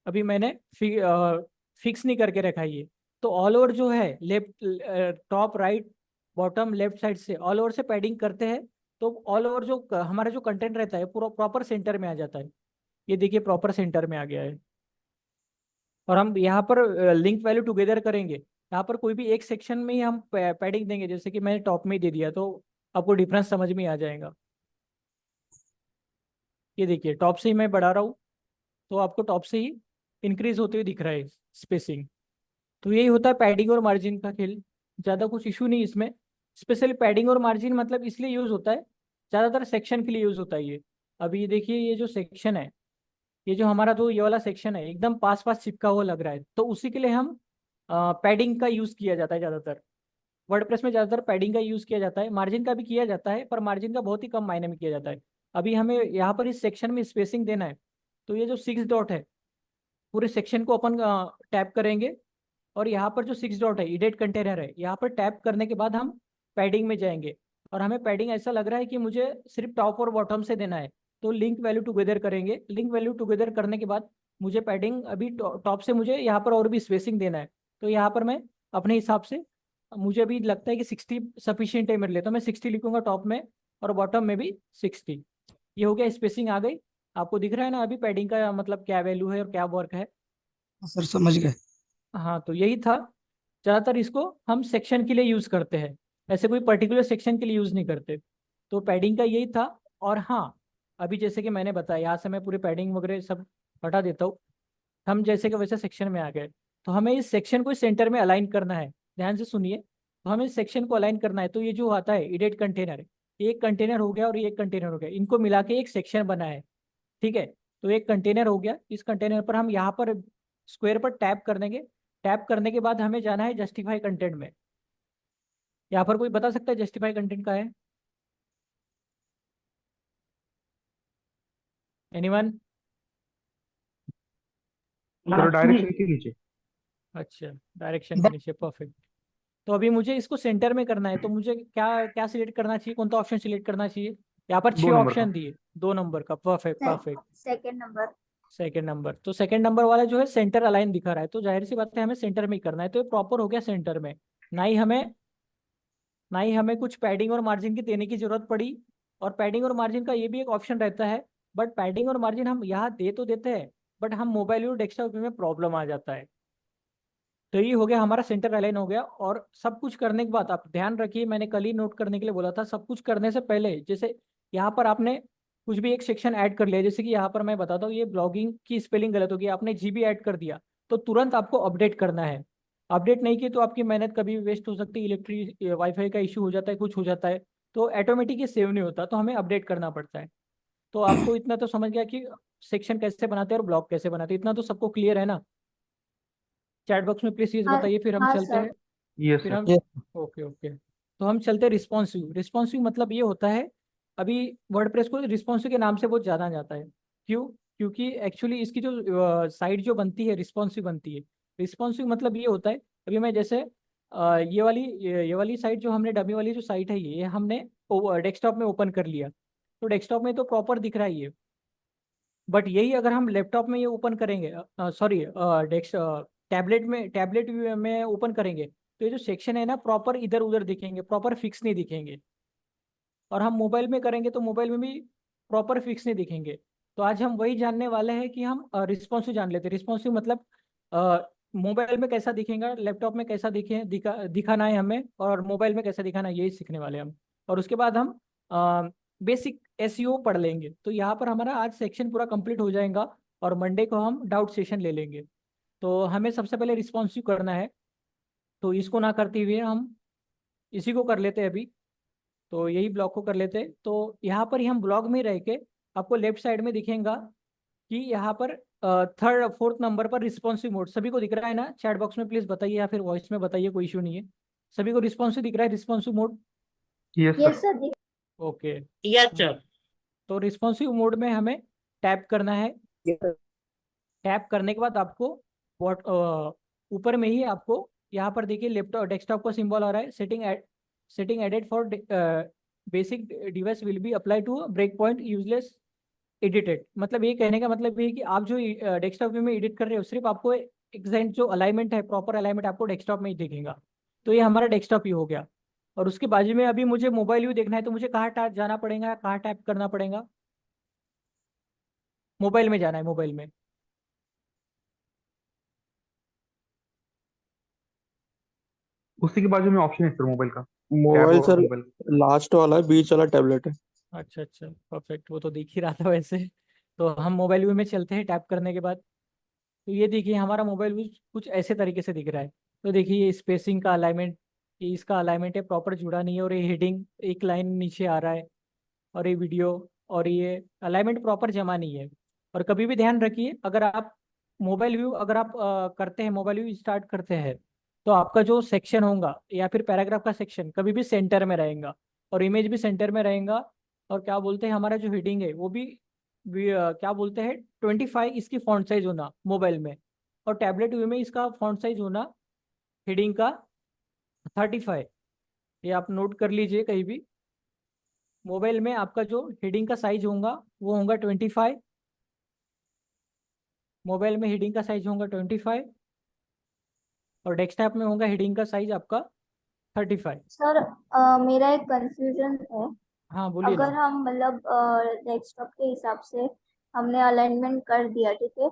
अभी मैंने फिक्स नहीं करके रखा है ये। तो ऑल ओवर जो है left, top, right, bottom, left side से ऑल ओवर से पैडिंग करते हैं। तो ऑल ओवर जो हमारा जो कंटेंट रहता है पूरा प्रॉपर सेंटर में आ जाता है। ये देखिए प्रॉपर सेंटर में आ गया है। और हम यहाँ पर लिंक वैल्यू टुगेदर करेंगे। यहाँ पर कोई भी एक सेक्शन में ही हम पैडिंग देंगे, जैसे कि मैंने टॉप में ही दे दिया, तो आपको डिफरेंस समझ में आ जाएगा। ये देखिए टॉप से ही मैं बढ़ा रहा हूँ तो आपको टॉप से ही इंक्रीज होते हुए दिख रहा है स्पेसिंग। तो यही होता है पैडिंग और मार्जिन का खेल। ज़्यादा कुछ इशू नहीं इसमें। स्पेशली पैडिंग और मार्जिन मतलब इसलिए यूज़ होता है, ज़्यादातर सेक्शन के लिए यूज़ होता है ये। अभी ये देखिए ये जो सेक्शन है, ये जो हमारा तो ये वाला सेक्शन है एकदम पास पास चिपका हुआ लग रहा है, तो उसी के लिए हम पैडिंग का यूज़ किया जाता है ज़्यादातर। वर्डप्रेस में ज़्यादातर पैडिंग का यूज़ किया जाता है, मार्जिन का भी किया जाता है, पर मार्जिन का बहुत ही कम मायने में किया जाता है। अभी हमें यहाँ पर इस सेक्शन में स्पेसिंग देना है, तो ये जो 6 डॉट है पूरे सेक्शन को अपन टैप करेंगे। और यहाँ पर जो 6 डॉट है एडिट कंटेनर है, यहाँ पर टैप करने के बाद हम पैडिंग में जाएंगे। और हमें पैडिंग ऐसा लग रहा है कि मुझे सिर्फ टॉप और बॉटम से देना है, तो लिंक वैल्यू टुगेदर करेंगे। लिंक वैल्यू टुगेदर करने के बाद मुझे पैडिंग अभी टॉप से मुझे यहाँ पर और भी स्पेसिंग देना है। तो यहाँ पर मैं अपने हिसाब से, मुझे अभी लगता है कि 60 सफिशियंट है मेरे लिए, तो मैं 60 लिखूंगा टॉप में और बॉटम में भी 60। ये हो गया, स्पेसिंग आ गई। आपको दिख रहा है ना अभी पैडिंग का मतलब क्या वैल्यू है और क्या वर्क है। सर समझ गए। हाँ तो यही था। ज़्यादातर इसको हम सेक्शन के लिए यूज़ करते हैं, ऐसे कोई पर्टिकुलर सेक्शन के लिए यूज़ नहीं करते। तो पैडिंग का यही था। और हाँ, अभी जैसे कि मैंने बताया, यहाँ से मैं पूरी पैडिंग वगैरह सब हटा देता हूँ। हम जैसे कि वैसे सेक्शन में आ गए, तो हमें इस सेक्शन को सेंटर में अलाइन करना है। ध्यान से सुनिए, तो हमें इस सेक्शन को अलाइन करना है। तो ये जो आता है एडिट कंटेनर, एक कंटेनर हो गया और ये एक कंटेनर हो गया, इनको मिला के एक सेक्शन बना है। ठीक है, तो एक कंटेनर हो गया। इस कंटेनर पर हम यहाँ पर स्क्वायर पर टैप कर देंगे। टैप करने के बाद हमें जाना है जस्टिफाई कंटेंट में। यहाँ पर कोई बता सकता है जस्टिफाई कंटेंट का है? एनीवन? चलो डायरेक्शन के नीचे। अच्छा, डायरेक्शन के नीचे, परफेक्ट। तो अभी मुझे इसको सेंटर में करना है, तो मुझे क्या क्या सिलेक्ट करना चाहिए, कौन सा ऑप्शन सिलेक्ट करना चाहिए? यहाँ पर 6 2 नंबर का। ऑप्शन दिए, 2 नंबर का, perfect perfect. Second number. Second number, तो सेकंड नंबर वाला जो है सेंटर अलाइन दिखा रहा है, तो जाहिर सी बात है हमें सेंटर में ही करना है। तो ये प्रॉपर हो गया सेंटर में। ना ही हमें कुछ पैडिंग और मार्जिन की देने की जरूरत पड़ी। और पैडिंग और मार्जिन का ये भी एक ऑप्शन रहता है, बट पैडिंग और मार्जिन हम यहाँ दे तो देते हैं, बट हम मोबाइल और डेस्कटॉप में प्रॉब्लम आ जाता है। तो ये हो गया हमारा सेंटर अलाइन हो गया। और सब कुछ करने के बाद आप ध्यान रखिए, मैंने कल ही नोट करने के लिए बोला था, सब कुछ करने से पहले जैसे यहाँ पर आपने कुछ भी एक सेक्शन ऐड कर लिया, जैसे कि यहाँ पर मैं बताता हूँ ये ब्लॉगिंग की स्पेलिंग गलत होगी, आपने जीबी ऐड कर दिया, तो तुरंत आपको अपडेट करना है। अपडेट नहीं किए तो आपकी मेहनत कभी भी वेस्ट हो सकती है, इलेक्ट्रिक वाईफाई का इशू हो जाता है, कुछ हो जाता है, तो ऑटोमेटिक ये सेव नहीं होता, तो हमें अपडेट करना पड़ता है। तो आपको इतना तो समझ गया कि सेक्शन कैसे बनाते हैं और ब्लॉग कैसे बनाते हैं, इतना तो सबको क्लियर है ना? चैट बॉक्स में प्लीज हाँ बताइए, फिर हम हाँ चलते सर। हैं। यस फिर सर। हम ओके ओके, तो हम चलते हैं रिस्पॉन्सिव। रिस्पॉन्सिव मतलब ये होता है, अभी वर्डप्रेस को रिस्पॉन्सिव के नाम से बहुत जाना जाता है। क्यों? क्योंकि एक्चुअली इसकी जो साइट जो बनती है रिस्पॉन्सिव बनती है। रिस्पॉन्सिव मतलब ये होता है, अभी मैं जैसे ये वाली साइट जो हमने डमी वाली जो साइट है ये हमने डेस्कटॉप में ओपन कर लिया, तो डेस्कटॉप में तो प्रॉपर दिख रहा है ये। बट यही अगर हम लैपटॉप में ये ओपन करेंगे, सॉरी टैबलेट में ओपन करेंगे, तो ये जो सेक्शन है ना प्रॉपर इधर उधर दिखेंगे, प्रॉपर फिक्स नहीं दिखेंगे। और हम मोबाइल में करेंगे तो मोबाइल में भी प्रॉपर फिक्स नहीं दिखेंगे। तो आज हम वही जानने वाले हैं कि हम रिस्पॉन्सिव जान लेते हैं। रिस्पॉन्सिव मतलब मोबाइल में कैसा दिखेगा, लैपटॉप में कैसा दिखाना है हमें, और मोबाइल में कैसा दिखाना है, यही सीखने वाले हैं हम। और उसके बाद हम बेसिक एसईओ पढ़ लेंगे। तो यहाँ पर हमारा आज सेक्शन पूरा कंप्लीट हो जाएगा और मंडे को हम डाउट सेशन ले लेंगे। तो हमें सबसे पहले रिस्पॉन्सिव करना है, तो इसको ना करते हुए हम इसी को कर लेते हैं अभी। तो यही ब्लॉग को कर लेते हैं। तो यहाँ पर ही हम ब्लॉग में रह के आपको लेफ्ट साइड में दिखेगा कि यहाँ पर थर्ड फोर्थ नंबर पर रिस्पॉन्सिव मोड सभी को दिख रहा है ना? चैट बॉक्स में प्लीज बताइए या फिर वॉइस में बताइए, कोई इशू नहीं है। सभी को रिस्पॉन्सिव दिख रहा है, responsive mode? Yes yes sir. Sir. Okay. Yes sir. तो रिस्पॉन्सिव मोड में हमें टैप करना है। Yes, sir. टैप करने के बाद आपको ऊपर में ही आपको यहाँ पर देखिए लैपटॉप डेस्कटॉप का सिंबल आ रहा है। Setting added for basic device will be apply to break point useless edited. मतलब ये कहने का मतलब ये है कि आप जो डेस्कटॉप में एडिट कर रहे हो सिर्फ आपको एग्जैक्ट जो अलाइनमेंट है प्रॉपर अलाइनमेंट आपको डेस्कटॉप में ही दिखेगा। तो ये हमारा डेस्कटॉप ही हो गया। और उसके बाजू में अभी मुझे मोबाइल व्यू देखना है तो मुझे कहाँ जाना पड़ेगा, कहाँ टैप करना पड़ेगा? मोबाइल में जाना है, मोबाइल में। उसी के बाजू में ऑप्शन है सर मोबाइल का, टैब मोबाइल और सर मोबाइल। लास्ट वाला है, बीच वाला टैबलेट है। अच्छा अच्छा, परफेक्ट, वो तो दिख ही रहा था वैसे। तो हम मोबाइल व्यू में चलते हैं टैप करने के बाद। तो ये देखिए हमारा मोबाइल व्यू कुछ ऐसे तरीके से दिख रहा है। तो देखिए ये स्पेसिंग का अलाइनमेंट, ये इसका अलाइनमेंट है प्रॉपर जुड़ा नहीं है, और ये हेडिंग एक लाइन नीचे आ रहा है, और ये वीडियो, और ये अलाइनमेंट प्रॉपर जमा नहीं है। और कभी भी ध्यान रखिए अगर आप मोबाइल व्यू अगर आप करते हैं, मोबाइल व्यू स्टार्ट करते हैं, तो आपका जो सेक्शन होगा या फिर पैराग्राफ का सेक्शन कभी भी सेंटर में रहेगा, और इमेज भी सेंटर में रहेगा। और क्या बोलते हैं हमारा जो हेडिंग है वो भी क्या बोलते हैं 25 इसकी फॉन्ट साइज होना मोबाइल में, और टैबलेट व्यू में इसका फॉन्ट साइज होना हेडिंग का 35। ये आप नोट कर लीजिए कहीं भी। मोबाइल में आपका जो हेडिंग का साइज होगा वो होगा 25। मोबाइल में हेडिंग का साइज होगा 25, और डेस्कटॉप में होगा हेडिंग का साइज आपका 35। सर मेरा एक कंफ्यूजन है। हाँ बोलिए अगर ना। हम मतलब डेस्कटॉप के हिसाब से हमने अलाइनमेंट कर दिया, ठीक है,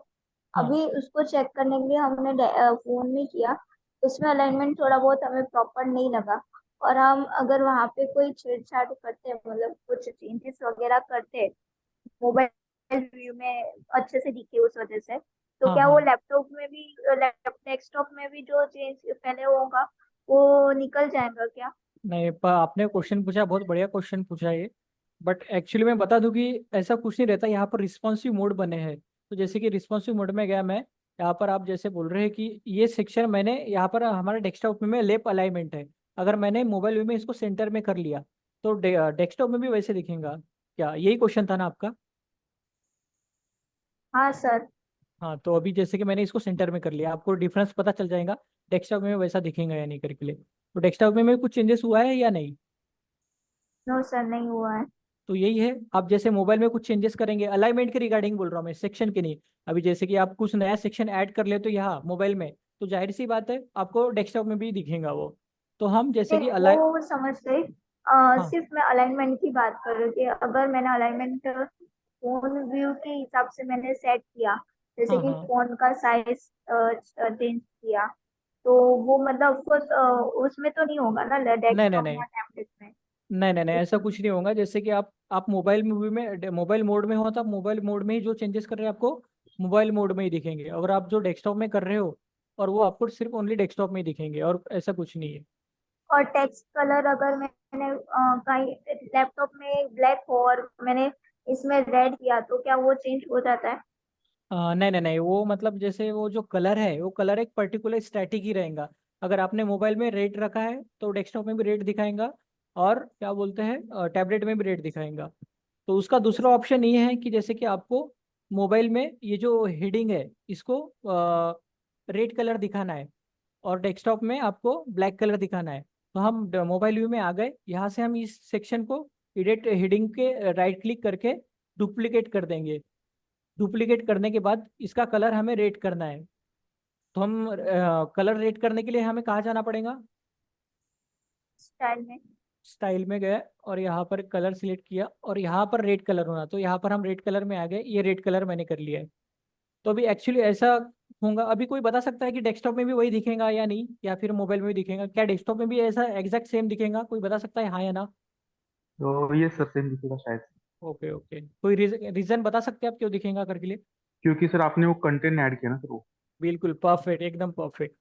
हाँ अभी उसको चेक करने के लिए हमने फोन में किया, उसमें अलाइनमेंट थोड़ा बहुत हमें प्रॉपर नहीं लगा। और हम अगर वहाँ पे कोई छेड़छाड़ करते हैं, मतलब कुछ चेंजेस वगैरह करते हैं मोबाइल व्यू में अच्छे से दिखे उस वजह से, तो हाँ क्या वो हाँ। लैपटॉप में भी डेस्कटॉप में भी जो चेंज पहले होगा वो निकल जाएगा क्या? नहीं, पर आपने क्वेश्चन पूछा, बहुत बढ़िया क्वेश्चन पूछा ये। बट एक्चुअली मैं बता दूं कि ऐसा कुछ नहीं रहता, यहाँ पर रिस्पॉन्सिव मोड बने हैं। तो जैसे कि रिस्पॉन्सिव मोड में गया मैं, यहाँ पर आप जैसे बोल रहे हैं कि ये सेक्शन मैंने यहाँ पर हमारे डेस्कटॉप में लेफ्ट अलाइनमेंट है, अगर मैंने मोबाइल व्यू में इसको सेंटर में कर लिया तो डेस्कटॉप में भी वैसे दिखेगा क्या? यही क्वेश्चन था ना आपका? हाँ सर। हाँ, तो अभी जैसे कि मैंने इसको सेंटर में कर लिया, आपको डिफरेंस पता चल जाएगा डेस्कटॉप में वैसा दिखेगा या नहीं करके लिए। तो डेस्कटॉप में कुछ चेंजेस हुआ है या नहीं? नो सर, नहीं हुआ है। तो यही है, आप जैसे मोबाइल में कुछ चेंजेस करेंगे अलाइनमेंट के रिगार्डिंग बोल रहा हूँ मैं, सेक्शन के नहीं। अभी जैसे कि आप कुछ नया सेक्शन ऐड कर ले तो यहाँ मोबाइल में, तो जाहिर सी बात है आपको डेस्कटॉप में भी दिखेगा वो। तो हम जैसे कि नहीं, वो समझ गई। हाँ सिर्फ मैं अलाइनमेंट की बात कर रही थी। अगर मैंने अलाइनमेंट फोन व्यू के हिसाब से मैंने सेट किया, जैसे हाँ कि हाँ। फोन का साइज चेंज किया, तो वो मतलब उसमें तो नहीं होगा ना नहीं नहीं डेस्कटॉप नहीं या टैबलेट में? नहीं नहीं नहीं, ऐसा कुछ नहीं होगा। जैसे कि आप मोबाइल मूवी में मोबाइल मोड में हो तो आप मोबाइल मोड में ही जो चेंजेस कर रहे हैं आपको मोबाइल मोड में ही दिखेंगे, अगर आप जो डेस्कटॉप में कर रहे हो और वो आपको सिर्फ ओनली डेस्कटॉप में ही दिखेंगे, और ऐसा कुछ नहीं है। और टेक्स्ट कलर अगर मैंने कहीं लैपटॉप में ब्लैक हो और मैंने इसमें रेड किया, तो क्या वो चेंज हो जाता है? नहीं नहीं नहीं, वो मतलब जैसे वो जो कलर है वो कलर एक पर्टिकुलर स्टैटिक ही रहेगा। अगर आपने मोबाइल में रेड रखा है तो डेस्कटॉप में भी रेड दिखाएगा, और क्या बोलते हैं टैबलेट में भी रेड दिखाएगा। तो उसका दूसरा ऑप्शन ये है कि जैसे कि आपको मोबाइल में ये जो हेडिंग है इसको रेड कलर दिखाना है, और डेस्कटॉप में आपको ब्लैक कलर दिखाना है। तो हम मोबाइल व्यू में आ गए, यहाँ से हम इस सेक्शन को एडिट हेडिंग के राइट क्लिक करके डुप्लीकेट कर देंगे। डुप्लीकेट करने के बाद इसका कलर हमें रेड करना है। तो हम कलर रेड करने के लिए हमें कहाँ जाना पड़ेगा? स्टाइल में? स्टाइल में गए और यहाँ पर कलर सिलेक्ट किया, और यहाँ पर रेड कलर होना, तो यहाँ पर हम रेड कलर में आ गए, ये रेड कलर मैंने कर लिया है। तो अभी एक्चुअली ऐसा होगा, अभी कोई बता सकता है कि डेस्कटॉप में भी वही दिखेगा या नहीं, या फिर मोबाइल में भी दिखेगा क्या? डेस्कटॉप में भी ऐसा एग्जैक्ट सेम दिखेगा? कोई बता सकता है हाँ या ना? तो ये सर सेम दिखेगा शायद, ओके ओके, कोई रीजन बता सकते हैं आप क्यों दिखेगा करके लिए? क्योंकि सर आपने वो कंटेंट ऐड किया ना सर वो। बिल्कुल परफेक्ट, एकदम परफेक्ट।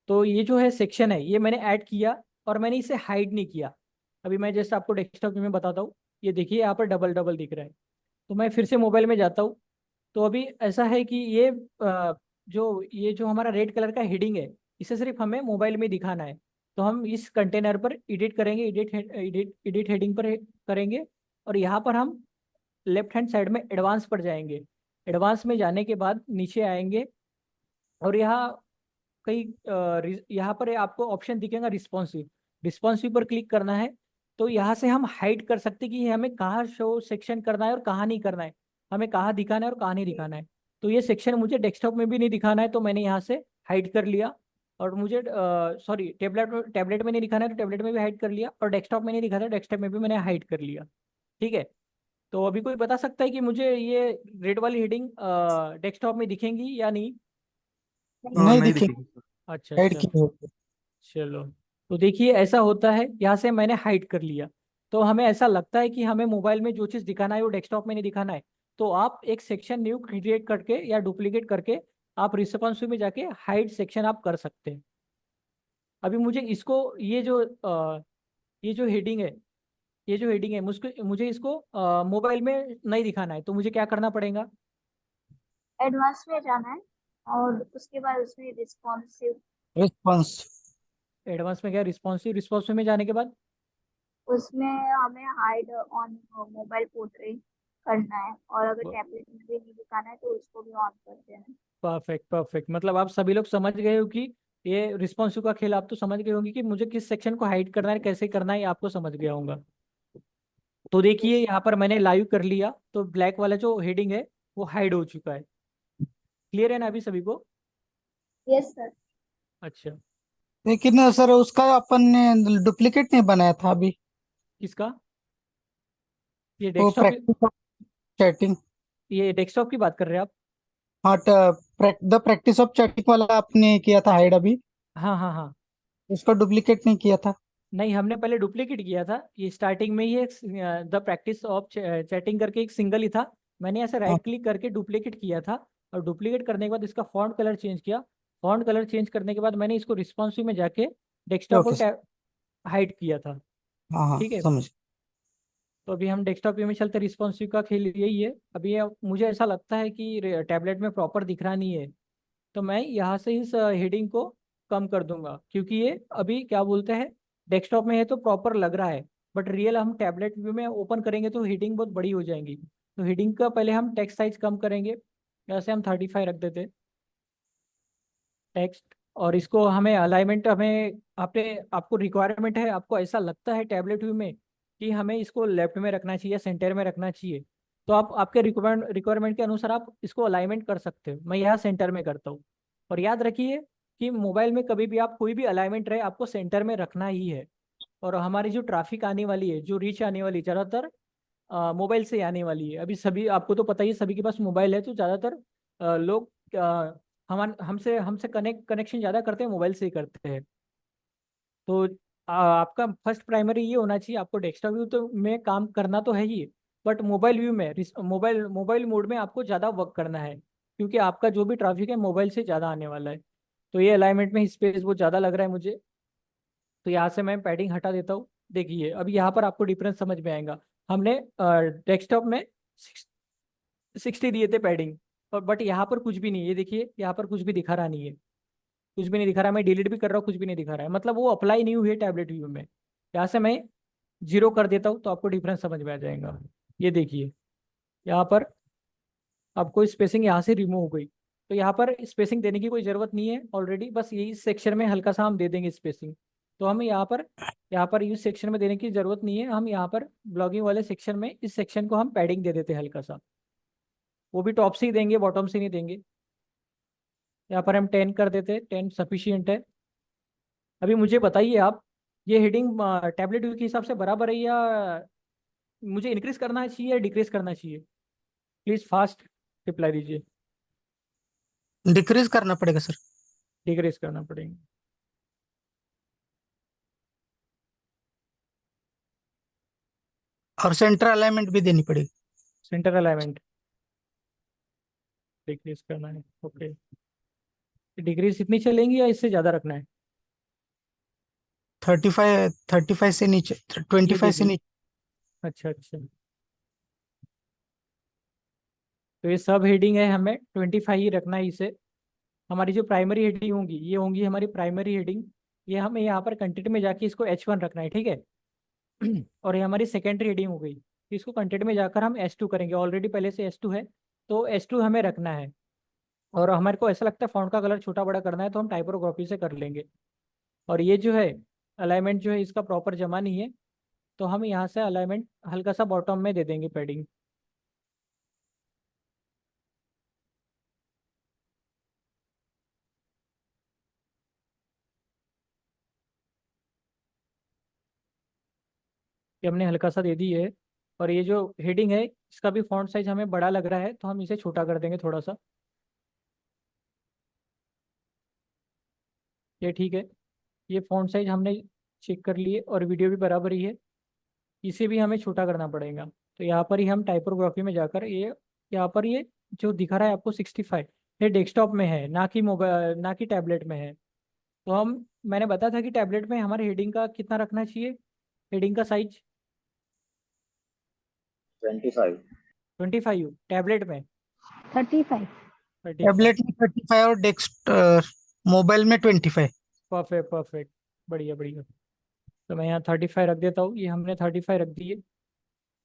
तो ये जो है सेक्शन है ये मैंने ऐड किया, और मैंने इसे हाइड नहीं किया। अभी मैं जैसे आपको डेस्कटॉप में बताता हूँ, ये देखिए यहाँ पर डबल डबल दिख रहा है। तो मैं फिर से मोबाइल में जाता हूँ। तो अभी ऐसा है कि ये जो हमारा रेड कलर का हेडिंग है इसे सिर्फ हमें मोबाइल में दिखाना है। तो हम इस कंटेनर पर एडिट करेंगे, एडिट हेडिंग पर करेंगे, और यहाँ पर हम लेफ्ट हैंड साइड में एडवांस पर जाएंगे। एडवांस में जाने के बाद नीचे आएंगे, और यहाँ कई यहाँ पर आपको ऑप्शन दिखेगा रिस्पॉन्सिव। रिस्पॉन्सिव पर क्लिक करना है, तो यहाँ से हम हाइड कर सकते हैं कि हमें कहाँ शो सेक्शन करना है और कहाँ नहीं करना है, हमें कहाँ दिखाना है और कहाँ नहीं दिखाना है। तो ये सेक्शन मुझे डेस्कटॉप में भी नहीं दिखाना है, तो मैंने यहाँ से हाइड कर लिया। और मुझे सॉरी, टैबलेट में नहीं दिखाना है तो टैबलेट में भी हाइड कर लिया, और डेस्कटॉप में नहीं दिखाना है डेस्कटॉप में भी मैंने हाइड कर लिया। ठीक है। तो अभी कोई बता सकता है कि मुझे ये रेड वाली हेडिंग डेस्कटॉप में दिखेंगी या नहीं? नहीं नहीं दिखे, दिखेगी सर। अच्छा ऐड अच्छा, की होगी। चलो। तो देखिए ऐसा होता है, यहाँ से मैंने हाइड कर लिया। तो हमें ऐसा लगता है कि हमें मोबाइल में जो चीज़ दिखाना है वो डेस्कटॉप में नहीं दिखाना है, तो आप एक सेक्शन न्यू क्रिएट करके या डुप्लीकेट करके आप रिस्पॉन्सिव में जाके हाइड सेक्शन आप कर सकते हैं। अभी मुझे इसको, ये जो हेडिंग है, ये जो हेडिंग है मुझे इसको मोबाइल में नहीं दिखाना है, तो मुझे क्या करना पड़ेगा? एडवांस में जाना है और उसके बाद उसमें रिस्पॉन्सिव, रिस्पॉन्स। एडवांस में गया, रिस्पॉन्सिव में जाने के बाद उसमें हमें हाइड ऑन मोबाइल पोर्ट्रेट करना है, और अगर टैबलेट में भी नहीं दिखाना है तो उसको भी ऑन कर देना है। परफेक्ट परफेक्ट, मतलब आप सभी लोग समझ गए हो कि ये रिस्पॉन्सिव का खेल, आप तो समझ गए होंगे कि मुझे किस सेक्शन को हाइड करना है, कैसे करना है, ये आपको समझ गया होगा। तो देखिए यस यहाँ पर मैंने लाइव कर लिया, तो ब्लैक वाला जो हेडिंग है वो हाइड हो चुका है। क्लियर है ना अभी सभी को? Yes sir. अच्छा। लेकिन सर उसका अपन ने डुप्लीकेट नहीं बनाया था अभी, किसका? ये वो डेस्कटॉप, प्रैक्टिस ऑफ चैटिंग। ये डेस्कटॉप की बात कर रहे हैं आप? हाँ, द प्रैक्टिस ऑफ चैटिंग वाला आपने किया था हाइड अभी, हाँ हाँ हाँ। उसका डुप्लीकेट नहीं किया था। नहीं, हमने पहले डुप्लीकेट किया था, ये स्टार्टिंग में ही एक द प्रैक्टिस ऑफ चैटिंग करके एक सिंगल ही था। मैंने ऐसे हाँ, राइट क्लिक करके डुप्लीकेट किया था, और डुप्लीकेट करने के बाद इसका फॉन्ट कलर चेंज किया। फॉन्ट कलर चेंज करने के बाद मैंने इसको रिस्पॉन्सिव में जाके डेस्कटॉप ओके सर। और हाइड किया था। हाँ हाँ, ठीक है। समझ। तो अभी हम डेस्कटॉप में चलते, रिस्पॉन्सिव का खेल यही है। अभी मुझे ऐसा लगता है कि टैबलेट में प्रॉपर दिख रहा नहीं है, तो मैं यहाँ से इस हेडिंग को कम कर दूंगा, क्योंकि ये अभी क्या बोलते हैं, डेस्कटॉप में है तो प्रॉपर लग रहा है, बट रियल हम टैबलेट व्यू में ओपन करेंगे तो हेडिंग बहुत बड़ी हो जाएंगी। तो हेडिंग का पहले हम टेक्स्ट साइज कम करेंगे, जैसे हम 35 रख देते टेक्स्ट। और इसको हमें अलाइनमेंट, हमें आपने, आपको रिक्वायरमेंट है, आपको ऐसा लगता है टैबलेट व्यू में कि हमें इसको लेफ्ट में रखना चाहिए, सेंटर में रखना चाहिए, तो आप आपके रिक्वायरमेंट के अनुसार आप इसको अलाइनमेंट कर सकते हो। मैं यहाँ सेंटर में करता हूँ। और याद रखिए कि मोबाइल में कभी भी आप कोई भी अलाइनमेंट रहे, आपको सेंटर में रखना ही है। और हमारी जो ट्रैफिक आने वाली है, जो रीच आने वाली है, ज़्यादातर मोबाइल से आने वाली है। अभी सभी, आपको तो पता ही है, सभी के पास मोबाइल है, तो ज़्यादातर लोग हम हमसे हमसे कनेक्शन ज़्यादा करते हैं, मोबाइल से ही करते हैं। तो आपका फर्स्ट प्राइमरी ये होना चाहिए, आपको डेस्कटॉप व्यू तो में काम करना तो है ही, बट मोबाइल व्यू में, मोबाइल मोबाइल मोड में आपको ज़्यादा वर्क करना है, क्योंकि आपका जो भी ट्रैफिक है मोबाइल से ज़्यादा आने वाला है। तो ये अलाइनमेंट में स्पेस बहुत ज़्यादा लग रहा है मुझे, तो यहाँ से मैं पैडिंग हटा देता हूँ। देखिए अभी यहाँ पर आपको डिफरेंस समझ में आएगा। हमने डेस्कटॉप में 60 दिए थे पैडिंग, और बट यहाँ पर कुछ भी नहीं है। ये देखिए यहाँ पर कुछ भी दिखा रहा नहीं है, कुछ भी नहीं दिखा रहा है। मैं डिलीट भी कर रहा हूँ, कुछ भी नहीं दिखा रहा है, मतलब वो अप्लाई नहीं हुई है टैबलेट व्यू में। यहाँ से मैं 0 कर देता हूँ, तो आपको डिफरेंस समझ में आ जाएगा। ये देखिए यहाँ पर आपको स्पेसिंग यहाँ से रिमूव हो गई, तो यहाँ पर स्पेसिंग देने की कोई ज़रूरत नहीं है ऑलरेडी, बस यही सेक्शन में हल्का सा हम दे देंगे स्पेसिंग। तो हम यहाँ पर इस सेक्शन में देने की ज़रूरत नहीं है, हम यहाँ पर ब्लॉगिंग वाले सेक्शन में इस सेक्शन को हम पैडिंग दे देते हैं हल्का सा, वो भी टॉप से ही देंगे, बॉटम से नहीं देंगे। यहाँ पर हम 10 कर देते हैं, 10 सफिशियंट है। अभी मुझे बताइए आप, ये हेडिंग टैबलेट व्यू के हिसाब से बराबर है, या मुझे इंक्रीज करना चाहिए या डिक्रीज करना चाहिए? प्लीज़ फास्ट रिप्लाई दीजिए। डिक्रीज करना पड़ेगा सर। डिक्रीज करना पड़ेगा। और सेंटर अलाइनमेंट भी देनी पड़ेगी। सेंटर अलाइनमेंट डिक्रीज करना है, ओके। डिक्रीज इतनी चलेंगी या इससे ज़्यादा रखना है? 35 से नीचे, ट्वेंटी ये फाइव से देखिए, नीचे। अच्छा अच्छा, तो ये सब हेडिंग है, हमें 25 ही रखना है इसे। हमारी जो प्राइमरी हेडिंग होंगी, ये होंगी हमारी प्राइमरी हेडिंग। ये हमें यहाँ पर कंटेंट में जाके इसको H1 रखना है, ठीक है। और ये हमारी सेकेंडरी हेडिंग हो गई। इसको कंटेंट में जाकर हम S2 करेंगे, ऑलरेडी पहले से S2 है, तो S2 हमें रखना है। और हमारे को ऐसा लगता है फॉन्ट का कलर छोटा बड़ा करना है, तो हम टाइपोग्राफी से कर लेंगे। और ये जो है अलाइनमेंट जो है इसका प्रॉपर जमा नहीं है, तो हम यहाँ से अलाइनमेंट हल्का सा बॉटम में दे देंगे पैडिंग। ये हमने हल्का सा दे दी है। और ये जो हेडिंग है इसका भी फॉन्ट साइज हमें बड़ा लग रहा है, तो हम इसे छोटा कर देंगे थोड़ा सा। ये ठीक है। ये फॉन्ट साइज हमने चेक कर लिए और वीडियो भी बराबर ही है, इसे भी हमें छोटा करना पड़ेगा। तो यहाँ पर ही हम टाइपोग्राफी में जाकर ये यहाँ पर ये जो दिखा रहा है आपको 65, ये डेस्कटॉप में है, ना कि मोबाइल, ना कि टैबलेट में है। तो हम, मैंने बताया था कि टैबलेट में हमारे हेडिंग का कितना रखना चाहिए, हेडिंग का साइज 25। 25, टैबलेट में 35। 35। टैबलेट में 35 और डेस्क मोबाइल में 25। परफेक्ट परफेक्ट, बढ़िया बढ़िया। तो मैं यहाँ 35 रख देता हूँ, ये हमने 35 रख दिए।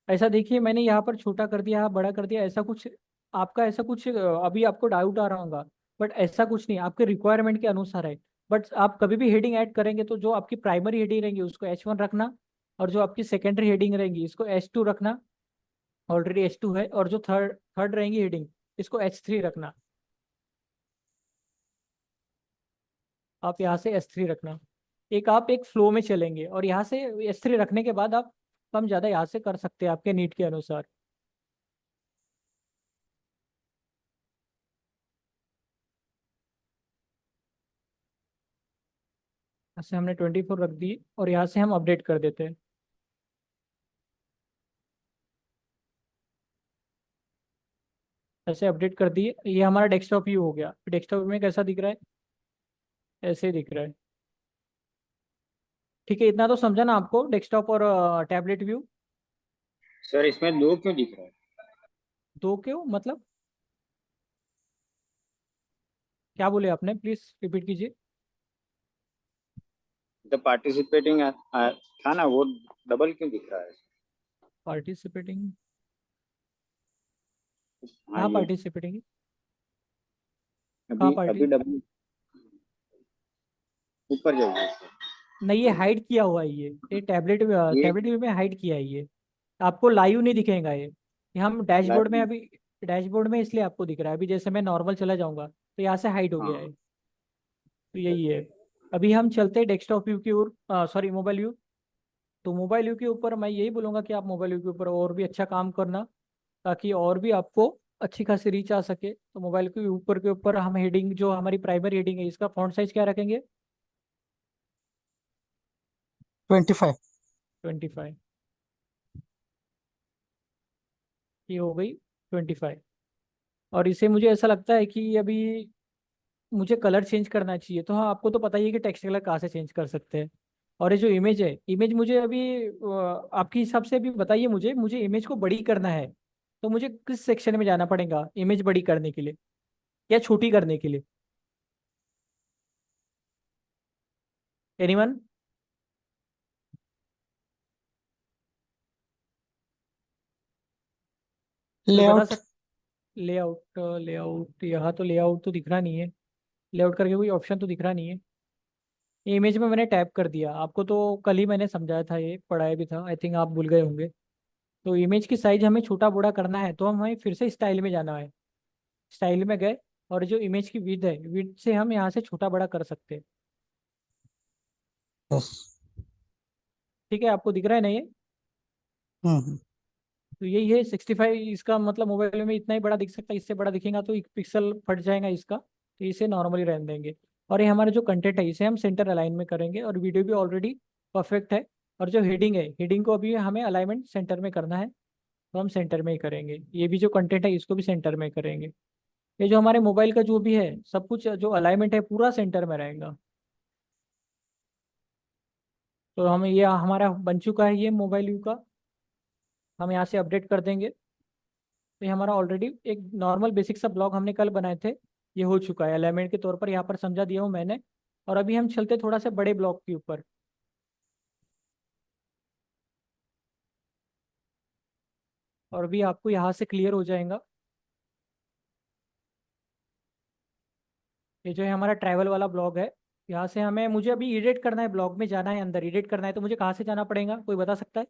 ऐसा देखिए मैंने यहाँ पर छोटा कर दिया, यहाँ बड़ा कर दिया, ऐसा कुछ आपका, ऐसा कुछ अभी आपको डाउट आ रहा होगा, बट ऐसा कुछ नहीं, आपके रिक्वायरमेंट के अनुसार है। बट आप कभी भी हेडिंग ऐड करेंगे तो जो आपकी प्राइमरी हेडिंग रहेंगी उसको H1 रखना, और जो आपकी सेकेंडरी हेडिंग रहेंगी इसको H2 रखना, ऑलरेडी H2 है। और जो थर्ड थर्ड रहेंगी हेडिंग इसको H3 रखना। आप यहाँ से S3 रखना। आप एक फ्लो में चलेंगे, और यहाँ से S3 रखने के बाद आप कम ज़्यादा यहाँ से कर सकते हैं आपके नीड के अनुसार। ऐसे हमने 24 रख दी, और यहाँ से हम अपडेट कर देते हैं। ऐसे अपडेट कर दिए, ये हमारा डेस्कटॉप व्यू हो गया। डेस्कटॉप में कैसा दिख रहा है, ऐसे दिख रहा है। ठीक है, इतना तो समझा ना आपको, डेस्कटॉप और टैबलेट व्यू। सर इसमें दो क्यों दिख रहा है? दो क्यों मतलब, क्या बोले आपने, प्लीज रिपीट कीजिए। द पार्टिसिपेटिंग था ना, वो डबल क्यों दिख रहा है? पार्टिसिपेटिंग, हाँ हाँ ये पार्टिसिपेटिंग, हाँ अभी पार्टी, अभी डबल ऊपर जाइए। नहीं ये हाइड किया हुआ है, ये टैबलेट ये टैबलेट व्यू में हाइड किया है ये। आपको लाइव नहीं दिखेगा ये हम डैशबोर्ड में लाइव। अभी, डैशबोर्ड में इसलिए आपको दिख रहा है। अभी जैसे मैं नॉर्मल चला जाऊंगा तो यहाँ से हाइड हो गया है, हाँ तो यही है। अभी हम चलते हैं डेस्कटॉप व्यू की ओर, सॉरी मोबाइल व्यू। तो मोबाइल व्यू के ऊपर मैं यही बोलूंगा कि आप मोबाइल व्यू के ऊपर और भी अच्छा काम करना, ताकि और भी आपको अच्छी खासी रीच आ सके। तो मोबाइल के ऊपर हम हेडिंग, जो हमारी प्राइमरी हेडिंग है, इसका फॉन्ट साइज क्या रखेंगे, 25। 25। ये हो गई 25। और इसे मुझे ऐसा लगता है कि अभी मुझे कलर चेंज करना चाहिए। तो हाँ, आपको तो पता ही है कि टेक्स्ट कलर कहाँ से चेंज कर सकते हैं। और ये जो इमेज है, इमेज मुझे अभी आपके हिसाब से अभी बताइए, मुझे मुझे इमेज को बड़ी करना है, तो मुझे किस सेक्शन में जाना पड़ेगा इमेज बड़ी करने के लिए या छोटी करने के लिए, एनीवन कोई बता लेआउट। सक लेआउट, लेआउट यहाँ तो लेआउट तो दिख रहा नहीं है, लेआउट करके कोई ऑप्शन तो दिख रहा नहीं है। ये इमेज में मैंने टैप कर दिया, आपको तो कल ही मैंने समझाया था, ये पढ़ाया भी था, आई थिंक आप भूल गए होंगे। तो इमेज की साइज हमें छोटा बड़ा करना है, तो हमें फिर से स्टाइल में जाना है। स्टाइल में गए, और जो इमेज की विड्थ है, विड्थ से हम यहाँ से छोटा बड़ा कर सकते हैं। यस। ठीक है, आपको दिख रहा है ना ये। हम्म। तो यही है 65, इसका मतलब मोबाइल में इतना ही बड़ा दिख सकता है, इससे बड़ा दिखेगा तो एक पिक्सल फट जाएगा इसका, तो इसे नॉर्मली रहने देंगे। और ये हमारा जो कंटेंट है इसे हम सेंटर अलाइन में करेंगे, और वीडियो भी ऑलरेडी परफेक्ट है। और जो हेडिंग है, हेडिंग को अभी हमें अलाइनमेंट सेंटर में करना है, तो हम सेंटर में ही करेंगे। ये भी जो कंटेंट है इसको भी सेंटर में करेंगे। ये जो हमारे मोबाइल का जो भी है सब कुछ, जो अलाइनमेंट है पूरा सेंटर में रहेगा। तो हम, ये हमारा बन चुका है ये मोबाइल व्यू का। हम यहाँ से अपडेट कर देंगे, तो ये हमारा ऑलरेडी एक नॉर्मल बेसिक सा ब्लॉग हमने कल बनाए थे, ये हो चुका है। अलाइनमेंट के तौर पर यहाँ पर समझा दिया हूँ मैंने। और अभी हम चलते थोड़ा सा बड़े ब्लॉक के ऊपर। और अभी आपको यहाँ से क्लियर हो जाएगा। ये जो है हमारा ट्रैवल वाला ब्लॉग है। यहाँ से मुझे अभी एडिट करना है, ब्लॉग में जाना है, अंदर एडिट करना है, तो मुझे कहाँ से जाना पड़ेगा, कोई बता सकता है?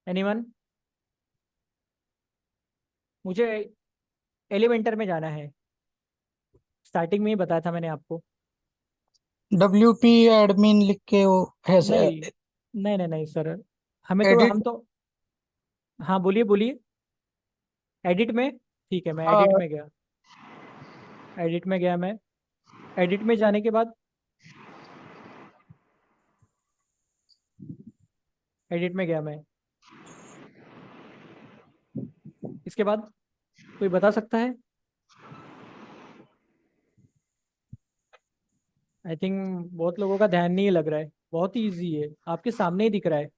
एनीवन? मुझे एलिमेंटर में जाना है, स्टार्टिंग में ही बताया था मैंने आपको। WP एडमिन लिख के वो है नहीं नहीं नहीं नहीं सर, हमें तो एडिट। हम तो हाँ बोलिए बोलिए। एडिट में? ठीक है, मैं एडिट हाँ, में गया। एडिट में गया मैं। एडिट में जाने के बाद, एडिट में गया मैं, इसके बाद कोई बता सकता है? आई थिंक बहुत लोगों का ध्यान नहीं लग रहा है। बहुत ही ईजी है, आपके सामने ही दिख रहा है।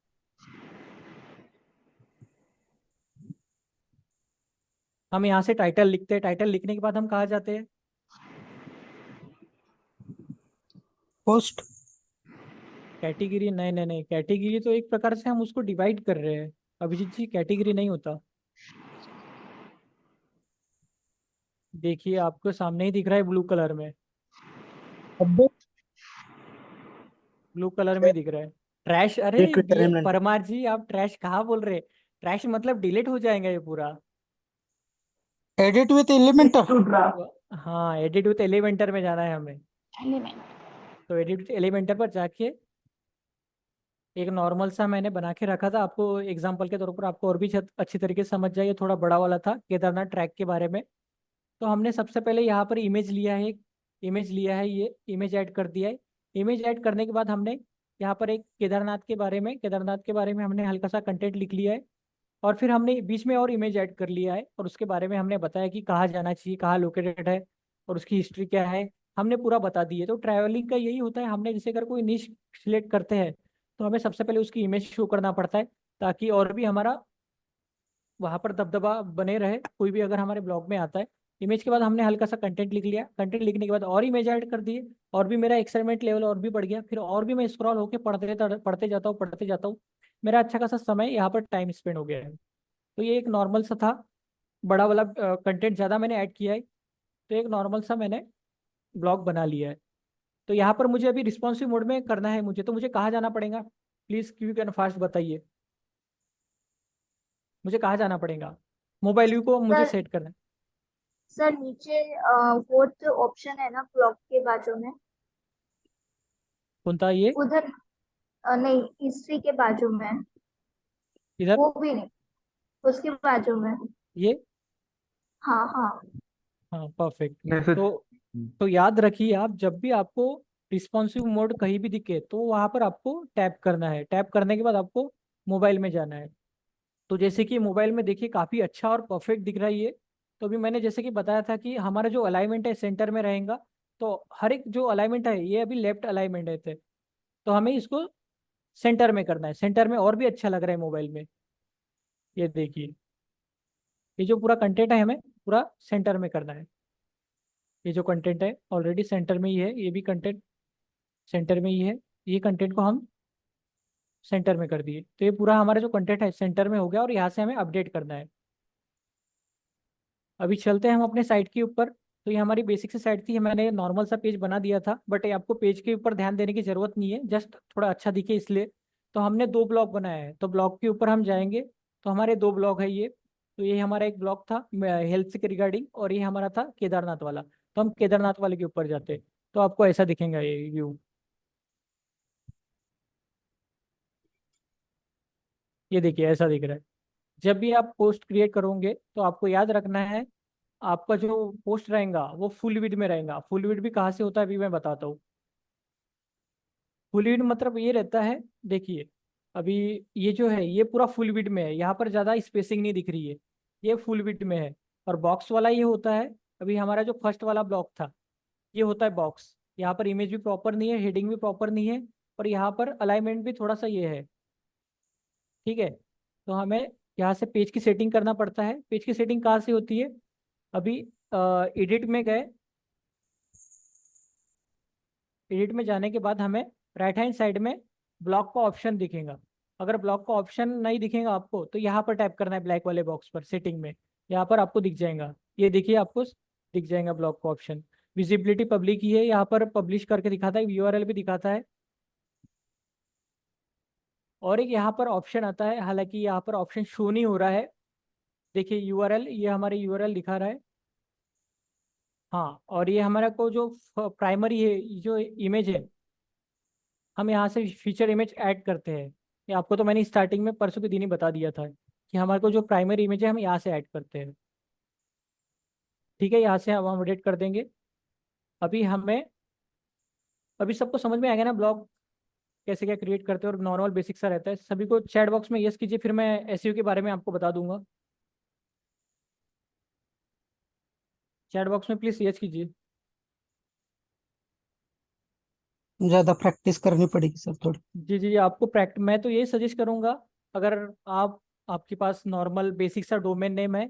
हम यहाँ से टाइटल लिखते हैं, टाइटल लिखने के बाद हम कहाँ जाते हैं? पोस्ट। कैटेगरी? नहीं नहीं नहीं, कैटेगरी तो एक प्रकार से हम उसको डिवाइड कर रहे हैं अभिजीत जी, कैटेगरी नहीं होता। देखिए आपको सामने ही दिख रहा है ब्लू कलर में, अपडेट ब्लू कलर में दिख रहा है। ट्रैश? अरे ट्विटर ये रेमनेंट। परमार जी, आप ट्रैश कहाँ बोल रहे हैं? ट्रैश मतलब डिलीट हो जाएगा ये पूरा। Edit with Elementor. हाँ, एडिट विथ एलिमेंटर में जाना है हमें। एलिमेंट। तो एडिट विथ एलिमेंटर पर जाके एक नॉर्मल सा मैंने बना के रखा था आपको एग्जांपल के तौर पर, आपको और भी अच्छी तरीके से समझ जाए। ये थोड़ा बड़ा वाला था केदारनाथ ट्रैक के बारे में। तो हमने सबसे पहले यहाँ पर इमेज लिया है, इमेज लिया है, ये इमेज ऐड कर दिया है। इमेज ऐड करने के बाद हमने यहाँ पर एक केदारनाथ के बारे में हमने हल्का सा कंटेंट लिख लिया है। और फिर हमने बीच में और इमेज ऐड कर लिया है, और उसके बारे में हमने बताया कि कहाँ जाना चाहिए, कहाँ लोकेटेड है, और उसकी हिस्ट्री क्या है, हमने पूरा बता दी है। तो ट्रैवलिंग का यही होता है, हमने जैसे अगर कोई निश सिलेक्ट करते हैं तो हमें सबसे पहले उसकी इमेज शो करना पड़ता है, ताकि और भी हमारा वहां पर दबदबा बने रहे, कोई भी अगर हमारे ब्लॉग में आता है। इमेज के बाद हमने हल्का सा कंटेंट लिख लिया, कंटेंट लिखने के बाद और इमेज ऐड कर दिए, और भी मेरा एक्साइटमेंट लेवल और भी बढ़ गया। फिर और भी मैं स्क्रॉल होकर पढ़ते जाता हूँ। मेरा अच्छा खासा समय यहाँ पर टाइम स्पेंड हो गया है। तो ये एक नॉर्मल सा था, बड़ा वाला कंटेंट ज़्यादा मैंने ऐड किया है, तो एक नॉर्मल सा मैंने ब्लॉग बना लिया है। तो यहाँ पर मुझे अभी रिस्पॉन्सिव मोड में करना है मुझे, तो मुझे कहाँ जाना पड़ेगा? प्लीज़ क्विक एंड फास्ट बताइए, मुझे कहाँ जाना पड़ेगा? मोबाइल व्यू को मुझे सर सेट करना है। सर नीचे फोर्थ ऑप्शन है ना क्लॉक के बाजू में, कौन था ये? उधर नहीं हिस्ट्री के बाजू में, इधर? वो भी नहीं, उसके बाजू में। ये? हाँ हाँ। हाँ परफेक्ट। मैसेज। तो याद रखिए, आप जब भी आपको रिस्पॉन्सिव मोड कहीं भी दिखे तो वहां पर आपको टैप करना है। टैप करने के बाद आपको मोबाइल में जाना है। तो जैसे कि मोबाइल में देखिए काफ़ी अच्छा और परफेक्ट दिख रहा है ये। तो अभी मैंने जैसे कि बताया था कि हमारा जो अलाइनमेंट है सेंटर में रहेगा। तो हर एक जो अलाइनमेंट है ये अभी लेफ्ट अलाइनमेंट है थे, तो हमें इसको सेंटर में करना है। सेंटर में और भी अच्छा लग रहा है मोबाइल में। ये देखिए, ये जो पूरा कंटेंट है हमें पूरा सेंटर में करना है। ये जो कंटेंट है ऑलरेडी सेंटर में ही है, ये भी कंटेंट सेंटर में ही है। ये कंटेंट को हम सेंटर में कर दिए, तो ये पूरा हमारा जो कंटेंट है सेंटर में हो गया, और यहाँ से हमें अपडेट करना है। अभी चलते हैं हम अपने साइट के ऊपर। तो ये हमारी बेसिक सी साइट थी, मैंने नॉर्मल सा पेज बना दिया था, बट ये आपको पेज के ऊपर ध्यान देने की जरूरत नहीं है, जस्ट थोड़ा अच्छा दिखे इसलिए। तो हमने दो ब्लॉग बनाया है, तो ब्लॉग के ऊपर हम जाएंगे। तो हमारे दो ब्लॉग है ये। तो ये हमारा एक ब्लॉग था हेल्थ के रिगार्डिंग, और ये हमारा था केदारनाथ वाला। तो हम केदारनाथ वाले के ऊपर जाते, तो आपको ऐसा दिखेगा ये व्यू। ये देखिए ऐसा दिख रहा है। जब भी आप पोस्ट क्रिएट करोगे तो आपको याद रखना है, आपका जो पोस्ट रहेगा वो फुल विड में रहेगा। फुल विड भी कहाँ से होता है अभी मैं बताता हूँ। फुल विड मतलब ये रहता है, देखिए अभी ये जो है ये पूरा फुल विड में है, यहाँ पर ज़्यादा स्पेसिंग नहीं दिख रही है, ये फुल विड में है। और बॉक्स वाला ये होता है, अभी हमारा जो फर्स्ट वाला ब्लॉक था ये होता है बॉक्स। यहाँ पर इमेज भी प्रॉपर नहीं है, हेडिंग भी प्रॉपर नहीं है, और यहाँ पर अलाइनमेंट भी थोड़ा सा ये है। ठीक है, तो हमें यहाँ से पेज की सेटिंग करना पड़ता है। पेज की सेटिंग कहाँ से होती है? अभी एडिट में गए, एडिट में जाने के बाद हमें राइट हैंड साइड में ब्लॉक का ऑप्शन दिखेगा। अगर ब्लॉक का ऑप्शन नहीं दिखेगा आपको तो यहाँ पर टाइप करना है, ब्लैक वाले बॉक्स पर सेटिंग में, यहाँ पर आपको दिख जाएगा। ये देखिए आपको दिख जाएगा ब्लॉक का ऑप्शन। विजिबिलिटी पब्लिक ही है, यहाँ पर पब्लिश करके दिखाता है, यूआरएल भी दिखाता है। और एक यहाँ पर ऑप्शन आता है, हालांकि यहाँ पर ऑप्शन शो नहीं हो रहा है। देखिए यूआरएल, ये हमारे यूआरएल दिखा रहा है। हाँ, और ये हमारा को जो प्राइमरी है, जो इमेज है, हम यहाँ से फीचर इमेज ऐड करते हैं। ये आपको तो मैंने स्टार्टिंग में परसों के दिन ही बता दिया था कि हमारे को जो प्राइमरी इमेज है हम यहाँ से ऐड करते हैं। ठीक है, यहाँ से हम एडिट कर देंगे। अभी हमें, अभी सबको समझ में आ गया ना ब्लॉग कैसे क्या क्रिएट करते हैं, और नॉर्मल बेसिक सा रहता है। सभी को चैट बॉक्स में यस कीजिए, फिर मैं एसईओ के बारे में आपको बता दूंगा। चैट बॉक्स में प्लीज यस कीजिए। ज्यादा प्रैक्टिस करनी पड़ेगी सर थोड़ी। जी जी जी, आपको मैं तो यही सजेस्ट करूंगा, अगर आप, आपके पास नॉर्मल बेसिक सा डोमेन नेम है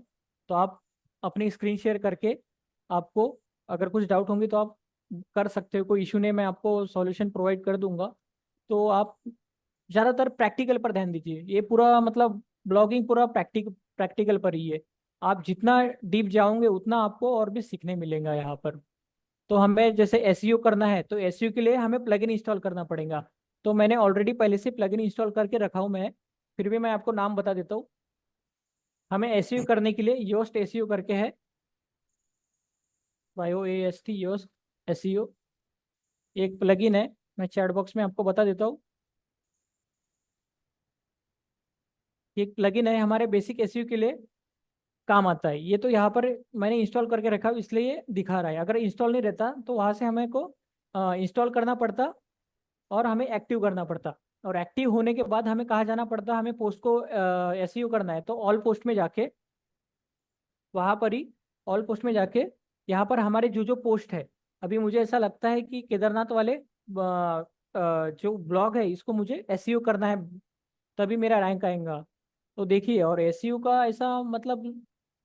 तो आप अपनी स्क्रीन शेयर करके, आपको अगर कुछ डाउट होंगे तो आप कर सकते हो, कोई इशू नहीं, मैं आपको सॉल्यूशन प्रोवाइड कर दूंगा। तो आप ज़्यादातर प्रैक्टिकल पर ध्यान दीजिए। ये पूरा मतलब ब्लॉगिंग पूरा प्रैक्टिकल पर ही है। आप जितना डीप जाओगे उतना आपको और भी सीखने मिलेगा यहाँ पर। तो हमें जैसे एसईओ करना है तो एसईओ के लिए हमें प्लगइन इंस्टॉल करना पड़ेगा। तो मैंने ऑलरेडी पहले से प्लगइन इंस्टॉल करके रखा हूँ मैं, फिर भी मैं आपको नाम बता देता हूँ। हमें एसईओ करने के लिए योस्ट एसईओ करके है, YOAST योस्ट एसईओ, एक प्लगइन है। मैं चैट बॉक्स में आपको बता देता हूँ। एक प्लगइन है हमारे बेसिक एसईओ के लिए काम आता है। ये तो यहाँ पर मैंने इंस्टॉल करके रखा है इसलिए ये दिखा रहा है। अगर इंस्टॉल नहीं रहता तो वहाँ से हमें को इंस्टॉल करना पड़ता और हमें एक्टिव करना पड़ता। और एक्टिव होने के बाद हमें कहाँ जाना पड़ता, हमें पोस्ट को एसईओ करना है तो ऑल पोस्ट में जाके, वहाँ पर ही ऑल पोस्ट में जाके, यहाँ पर हमारे जो जो पोस्ट है, अभी मुझे ऐसा लगता है कि केदारनाथ वाले जो ब्लॉग है इसको मुझे एसईओ करना है, तभी मेरा रैंक आएगा। तो देखिए, और एसईओ का ऐसा मतलब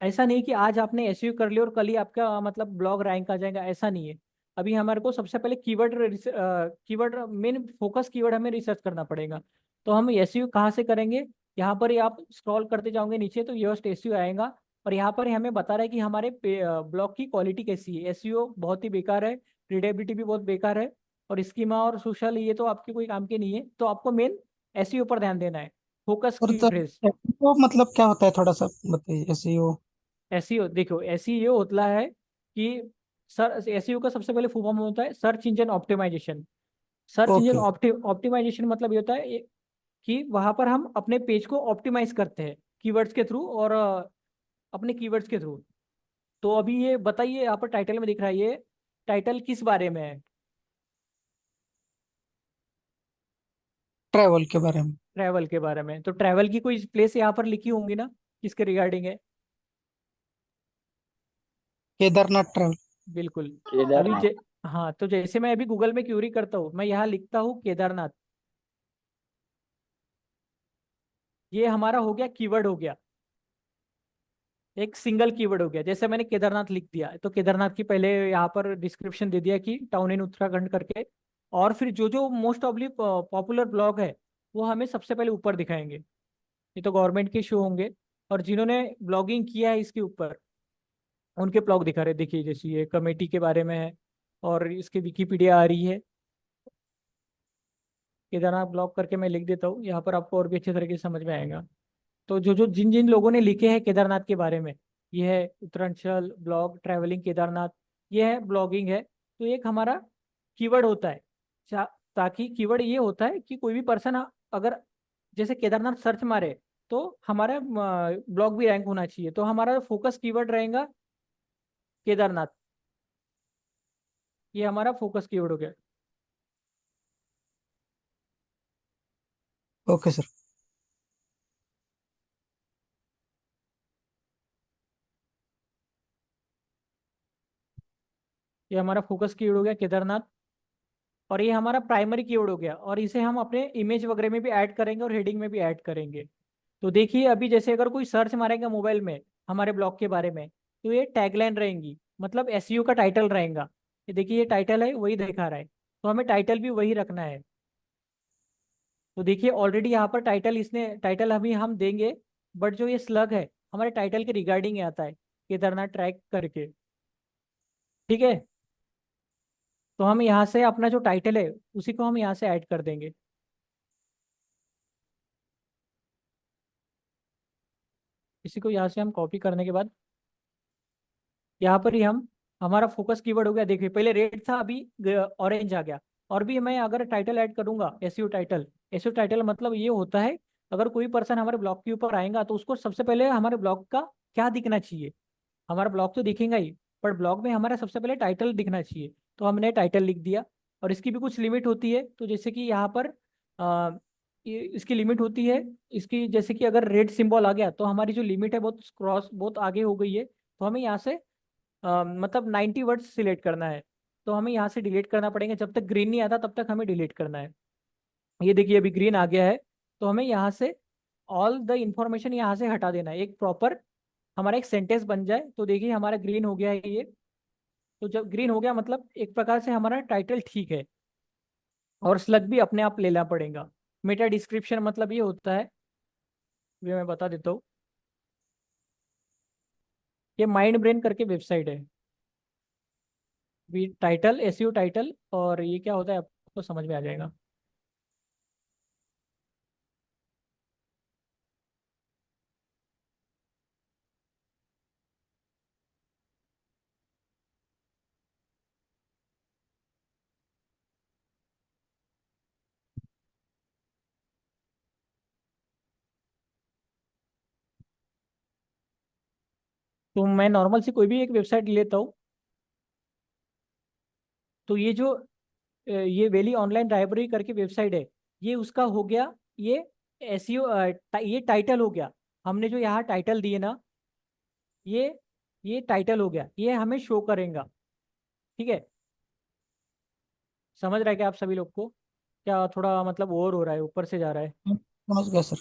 ऐसा नहीं कि आज आपने एसईओ कर लिया और कल ही आपका मतलब ब्लॉग रैंक आ जाएगा, ऐसा नहीं है। अभी हमारे को सबसे पहले कीवर्ड मेन फोकस कीवर्ड हमें रिसर्च करना पड़ेगा। तो हम एसईओ कहाँ से करेंगे, यहाँ पर ही आप स्क्रॉल करते जाओगे नीचे तो योस्ट एसईओ आएगा, और यहाँ पर ही हमें बता रहा है कि हमारे ब्लॉग की क्वालिटी कैसी है। एसईओ बहुत ही बेकार है, रीडेबिलिटी भी बहुत बेकार है, और स्कीमा और सोशल ये तो आपके कोई काम के नहीं है। तो आपको मेन एसईओ पर ध्यान देना है, फोकस और की सर फ्रेज। तो मतलब क्या होता है, थोड़ा सा बताइए एसईओ। एसईओ देखो, एसईओ होता है कि सर, एसईओ का सबसे पहले फुल फॉर्म होता है search engine optimization. Search engine okay. Optimization मतलब ये होता है कि वहां पर हम अपने पेज को ऑप्टिमाइज करते हैं कीवर्ड्स के थ्रू, और अपने कीवर्ड्स के थ्रू। तो अभी ये बताइए, यहाँ पर टाइटल में दिख रहा है, ये टाइटल किस बारे में है? ट्रैवल के बारे में। ट्रैवल के बारे में। तो ट्रैवल की कोई प्लेस यहाँ पर लिखी होंगी ना, किसके रिगार्डिंग है? केदारनाथ ट्रैवल। बिल्कुल। अभी केदारनाथ। हाँ, तो जैसे मैं अभी गूगल में क्यूरी करता हूँ, मैं यहाँ लिखता हूँ केदारनाथ, ये हमारा हो गया कीवर्ड, हो गया एक सिंगल कीवर्ड हो गया। जैसे मैंने केदारनाथ लिख दिया तो केदारनाथ की पहले यहाँ पर डिस्क्रिप्शन दे दिया कि टाउन इन उत्तराखंड करके, और फिर जो जो मोस्ट ऑफली पॉपुलर ब्लॉग है वो हमें सबसे पहले ऊपर दिखाएंगे। ये तो गवर्नमेंट के शो होंगे, और जिन्होंने ब्लॉगिंग किया है इसके ऊपर उनके ब्लॉग दिखा रहे। देखिए जैसे ये कमेटी के बारे में है, और इसके विकीपीडिया आ रही है। केदारनाथ ब्लॉग करके मैं लिख देता हूँ, यहाँ पर आपको और भी अच्छे तरीके से समझ में आएगा। तो जो जो जिन जिन लोगों ने लिखे हैं केदारनाथ के बारे में, ये है उत्तरांचल ब्लॉग ट्रैवलिंग केदारनाथ, ये है ब्लॉगिंग है। तो एक हमारा कीवर्ड होता है, ताकि कीवर्ड ये होता है कि कोई भी पर्सन अगर जैसे केदारनाथ सर्च मारे तो हमारा ब्लॉग भी रैंक होना चाहिए। तो हमारा फोकस कीवर्ड रहेगा केदारनाथ, ये हमारा फोकस कीवर्ड हो गया। Okay sir. ये हमारा फोकस कीवर्ड हो गया केदारनाथ, और ये हमारा प्राइमरी कीवर्ड हो गया, और इसे हम अपने इमेज वगैरह में भी ऐड करेंगे और हेडिंग में भी ऐड करेंगे। तो देखिए अभी जैसे अगर कोई सर्च मारेगा मोबाइल में हमारे ब्लॉग के बारे में, तो ये टैगलाइन रहेंगी। मतलब एसईओ का टाइटल रहेगा। ये देखिए ये टाइटल है वही दिखा रहा है, तो हमें टाइटल भी वही रखना है। तो देखिए ऑलरेडी यहाँ पर टाइटल इसने टाइटल अभी हम देंगे, बट जो ये स्लग है हमारे टाइटल के रिगार्डिंग आता है केदारनाथ ट्रैक करके। ठीक है, तो हम यहाँ से अपना जो टाइटल है उसी को हम यहाँ से ऐड कर देंगे। इसी को यहाँ से हम कॉपी करने के बाद यहाँ पर ही हम हमारा फोकस कीवर्ड हो गया। देखिए पहले रेड था, अभी ऑरेंज आ गया। और भी मैं अगर टाइटल ऐड करूंगा एसईओ टाइटल, एसईओ टाइटल मतलब ये होता है अगर कोई पर्सन हमारे ब्लॉग के ऊपर आएगा तो उसको सबसे पहले हमारे ब्लॉग का क्या दिखना चाहिए। हमारा ब्लॉग तो दिखेगा ही, पर ब्लॉग में हमारा सबसे पहले टाइटल दिखना चाहिए। तो हमने टाइटल लिख दिया। और इसकी भी कुछ लिमिट होती है, तो जैसे कि यहाँ पर इसकी लिमिट होती है। इसकी जैसे कि अगर रेड सिंबल आ गया तो हमारी जो लिमिट है बहुत क्रॉस बहुत आगे हो गई है, तो हमें यहाँ से मतलब 90 वर्ड्स सिलेक्ट करना है। तो हमें यहाँ से डिलीट करना पड़ेगा, जब तक ग्रीन नहीं आता तब तक हमें डिलीट करना है। ये देखिए अभी ग्रीन आ गया है, तो हमें यहाँ से ऑल द इंफॉर्मेशन यहाँ से हटा देना है, एक प्रॉपर हमारा एक सेंटेंस बन जाए। तो देखिए हमारा ग्रीन हो गया है ये। तो जब ग्रीन हो गया मतलब एक प्रकार से हमारा टाइटल ठीक है। और स्लग भी अपने आप लेना पड़ेगा। मेटा डिस्क्रिप्शन मतलब ये होता है, ये मैं बता देता हूँ। ये माइंड ब्रेन करके वेबसाइट है। भी टाइटल एसईओ टाइटल, और ये क्या होता है आपको समझ में आ जाएगा। तो मैं नॉर्मल से कोई भी एक वेबसाइट लेता हूँ। तो ये जो ये वैली ऑनलाइन लाइब्रेरी करके वेबसाइट है, ये उसका हो गया। ये एसईओ ये टाइटल हो गया। हमने जो यहाँ टाइटल दिए ना, ये ये टाइटल हो गया, ये हमें शो करेगा। ठीक है, समझ रहे हैं क्या आप सभी लोग को? क्या थोड़ा मतलब ओवर हो रहा है, ऊपर से जा रहा है? समझ गया सर।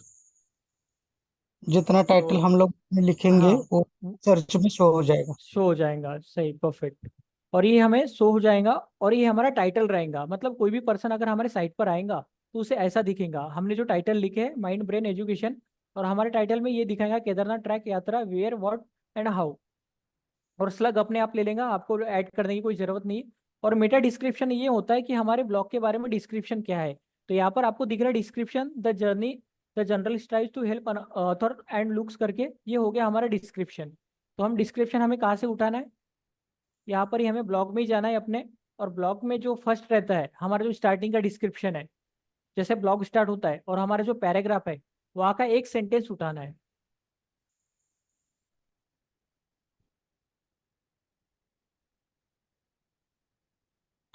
जितना टाइटल तो हम लोग लिखेंगे हाँ, वो सर्च में शो हो जाएगा। शो हो जाएगा, सही, परफेक्ट। और ये हमें शो हो जाएगा, और ये हमारा टाइटल रहेगा। मतलब कोई भी पर्सन अगर हमारे साइट पर आएगा तो उसे ऐसा दिखेगा, हमने जो टाइटल लिखे है माइंड ब्रेन एजुकेशन, और हमारे टाइटल में ये दिखाएगा केदारनाथ ट्रैक यात्रा वेयर व्हाट एंड हाउ। और स्लग अपने आप ले लेगा, आपको ऐड करने की कोई जरूरत नहीं है। और मेटा डिस्क्रिप्शन ये होता है कि हमारे ब्लॉग के बारे में डिस्क्रिप्शन क्या है। तो यहाँ पर आपको दिख रहा है description the journey the general strive to help author and looks करके, ये हो गया हमारा डिस्क्रिप्शन। तो हम डिस्क्रिप्शन हमें कहाँ से उठाना है, यहाँ पर ही हमें ब्लॉग में ही जाना है अपने। और ब्लॉग में जो फर्स्ट रहता है हमारा जो स्टार्टिंग का डिस्क्रिप्शन है, जैसे ब्लॉग स्टार्ट होता है और हमारा जो पैराग्राफ है वहाँ का एक सेंटेंस उठाना है।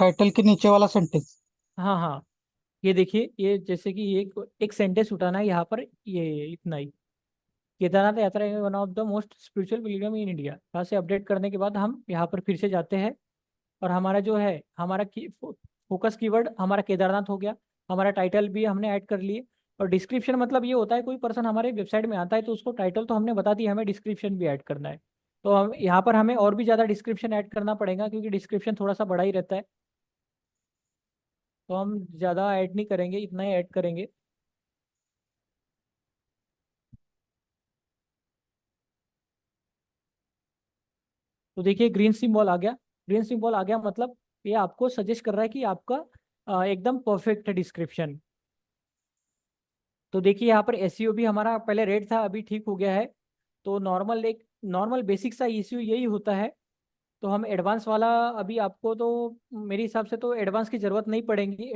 टाइटल के नीचे वाला सेंटेंस। हाँ हाँ, ये देखिए ये जैसे कि ये एक सेंटेंस उठाना है यहाँ पर, ये इतना ही। केदारनाथ यात्रा है one of the most spiritual Pilgrim in India. यहाँ से अपडेट करने के बाद हम यहाँ पर फिर से जाते हैं। और हमारा जो है हमारा फोकस कीवर्ड हमारा केदारनाथ हो गया। हमारा टाइटल भी हमने ऐड कर लिए। और डिस्क्रिप्शन मतलब ये होता है कोई पर्सन हमारे वेबसाइट में आता है तो उसको टाइटल तो हमने बता दिया, हमें डिस्क्रिप्शन भी ऐड करना है। तो हम यहाँ पर हमें और भी ज़्यादा डिस्क्रिप्शन ऐड करना पड़ेगा, क्योंकि डिस्क्रिप्शन थोड़ा सा बड़ा ही रहता है। तो हम ज़्यादा ऐड नहीं करेंगे, इतना ही ऐड करेंगे। तो देखिए ग्रीन सिंबल आ गया। ग्रीन सिंबल आ गया मतलब ये आपको सजेस्ट कर रहा है कि आपका एकदम परफेक्ट है डिस्क्रिप्शन। तो देखिए यहाँ पर एसईओ भी हमारा पहले रेड था, अभी ठीक हो गया है। तो नॉर्मल एक नॉर्मल बेसिक सा इश्यू यही होता है। तो हम एडवांस वाला अभी आपको तो मेरे हिसाब से तो एडवांस की ज़रूरत नहीं पड़ेगी।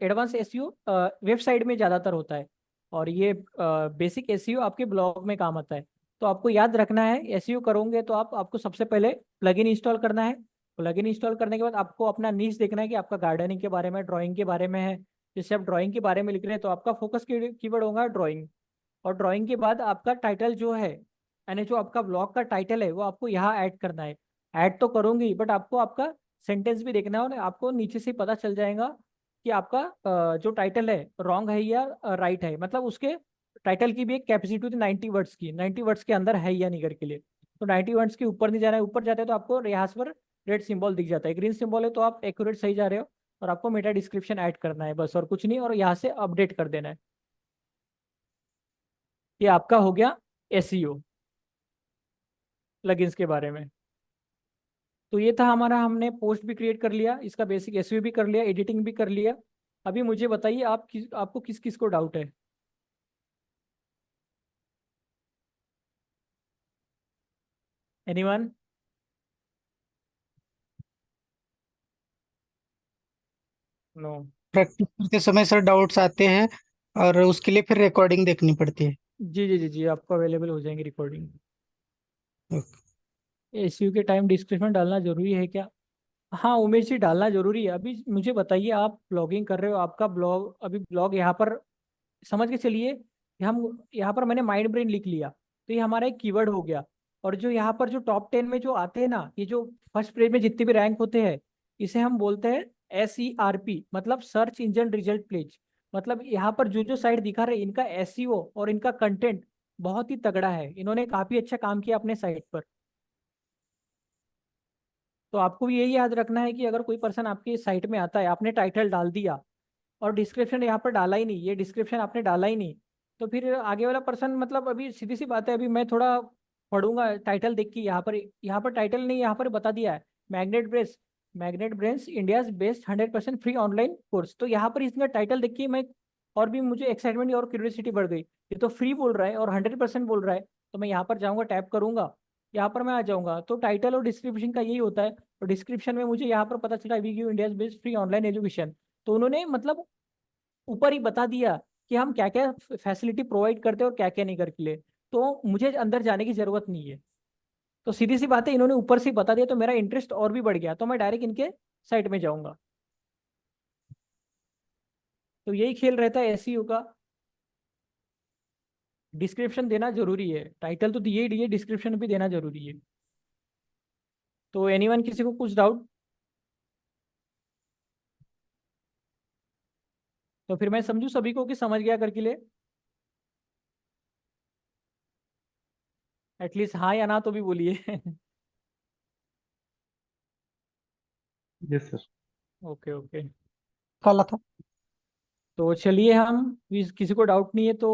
एडवांस एसईओ वेबसाइट में ज़्यादातर होता है, और ये बेसिक एसईओ आपके ब्लॉग में काम आता है। तो आपको याद रखना है एसईओ करोगे तो आपको सबसे पहले प्लगइन इंस्टॉल करना है। प्लगइन इंस्टॉल करने के बाद आपको अपना नीश देखना है कि आपका गार्डनिंग के बारे में, ड्राइंग के बारे में है। जैसे आप ड्राइंग के बारे में लिख रहे हैं तो आपका फोकस कीवर्ड होगा ड्राइंग। और ड्राइंग के बाद आपका टाइटल जो है, यानी जो आपका ब्लॉग का टाइटल है वो आपको यहाँ ऐड करना है। ऐड तो करूंगी बट आपको आपका सेंटेंस भी देखना है, और आपको नीचे से पता चल जाएगा कि आपका जो टाइटल है रॉन्ग है या राइट है। मतलब उसके टाइटल की भी एक कैपेसिटी होती है 90 वर्ड्स की, 90 वर्ड्स के अंदर है या नहीं करके लिए। तो 90 वॉट्स के ऊपर नहीं जाना है, ऊपर जाते हैं तो आपको यहाँ पर रेड सिंबल दिख जाता है, ग्रीन सिंबल है तो आप एक्यूरेट सही जा रहे हो, और आपको मेटा डिस्क्रिप्शन ऐड करना है बस, और कुछ नहीं, और यहाँ से अपडेट कर देना है। ये आपका हो गया एसईओ प्लगइन्स के बारे में। तो ये था हमारा, हमने पोस्ट भी क्रिएट कर लिया, इसका बेसिक एसईओ भी कर लिया, एडिटिंग भी कर लिया। अभी मुझे बताइए आपको किस किस को डाउट है। एनीवन? नो? प्रैक्टिस करते समय सर डाउट्स आते हैं और उसके लिए फिर रिकॉर्डिंग देखनी पड़ती है। जी जी जी जी, आपको अवेलेबल हो जाएंगी रिकॉर्डिंग। ओके। एसईओ के टाइम डिस्क्रिप्शन डालना जरूरी है क्या? हाँ उमेश जी, डालना जरूरी है। अभी मुझे बताइए, आप ब्लॉगिंग कर रहे हो, आपका ब्लॉग, अभी ब्लॉग यहाँ पर समझ के चलिए कि हम यहाँ पर मैंने माइंड ब्रेन लिख लिया, तो ये हमारा एक कीवर्ड हो गया। और जो यहाँ पर जो टॉप 10 में जो आते हैं ना, ये जो फर्स्ट पेज में जितने भी रैंक होते हैं, इसे हम बोलते हैं SERP, मतलब सर्च इंजन रिजल्ट पेज। मतलब यहाँ पर जो जो साइट दिखा रहे हैं, इनका SEO और इनका कंटेंट बहुत ही तगड़ा है, इन्होंने काफी अच्छा काम किया अपने साइट पर। तो आपको भी यही याद रखना है कि अगर कोई पर्सन आपकी साइट में आता है, आपने टाइटल डाल दिया और डिस्क्रिप्शन यहाँ पर डाला ही नहीं, ये डिस्क्रिप्शन आपने डाला ही नहीं, तो फिर आगे वाला पर्सन, मतलब अभी सीधी सी बात है, अभी मैं थोड़ा पढ़ूंगा टाइटल देख के, यहाँ पर टाइटल नहीं, यहाँ पर बता दिया है magnet brains India's best 100% free online course. तो यहाँ पर इसका टाइटल देख के मैं, और भी मुझे एक्साइटमेंट और क्यूरियोसिटी बढ़ गई, ये तो फ्री बोल रहा है और 100% बोल रहा है। तो मैं यहाँ पर जाऊँगा, टैप करूंगा, यहाँ पर मैं आ जाऊंगा, तो टाइटल और डिस्क्रिप्शन का यही होता है। और डिस्क्रिप्शन में मुझे यहाँ पर पता चला we give India's best free online education. तो उन्होंने मतलब ऊपर ही बता दिया कि हम क्या क्या फैसिलिटी प्रोवाइड करते हैं और क्या क्या नहीं करके लिए, तो मुझे अंदर जाने की जरूरत नहीं है। तो सीधी सी बात है, इन्होंने ऊपर से ही बता दिया, तो मेरा इंटरेस्ट और भी बढ़ गया, तो मैं डायरेक्ट इनके साइट में जाऊंगा। तो यही खेल रहता है एसईओ का। डिस्क्रिप्शन देना जरूरी है, टाइटल तो दिए ही दिए, डिस्क्रिप्शन भी देना जरूरी है। तो एनीवन, किसी को कुछ डाउट? तो फिर मैं समझू सभी को कि समझ गया करके लिए, एटलीस्ट हाँ या ना तो भी बोलिए। Yes sir. Okay okay. काला था। तो चलिए, हम किसी को डाउट नहीं है तो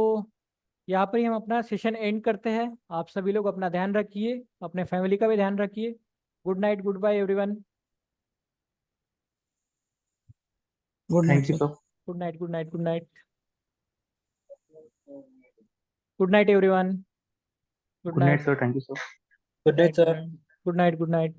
यहाँ पर ही हम अपना सेशन एंड करते हैं। आप सभी लोग अपना ध्यान रखिए, अपने फैमिली का भी ध्यान रखिए। Good night, goodbye everyone. Good night thank you sir. Sir. Good night, good night, good night. Good night everyone. Good good night night. Sir, thank you sir. Good night, good night, good night, good night.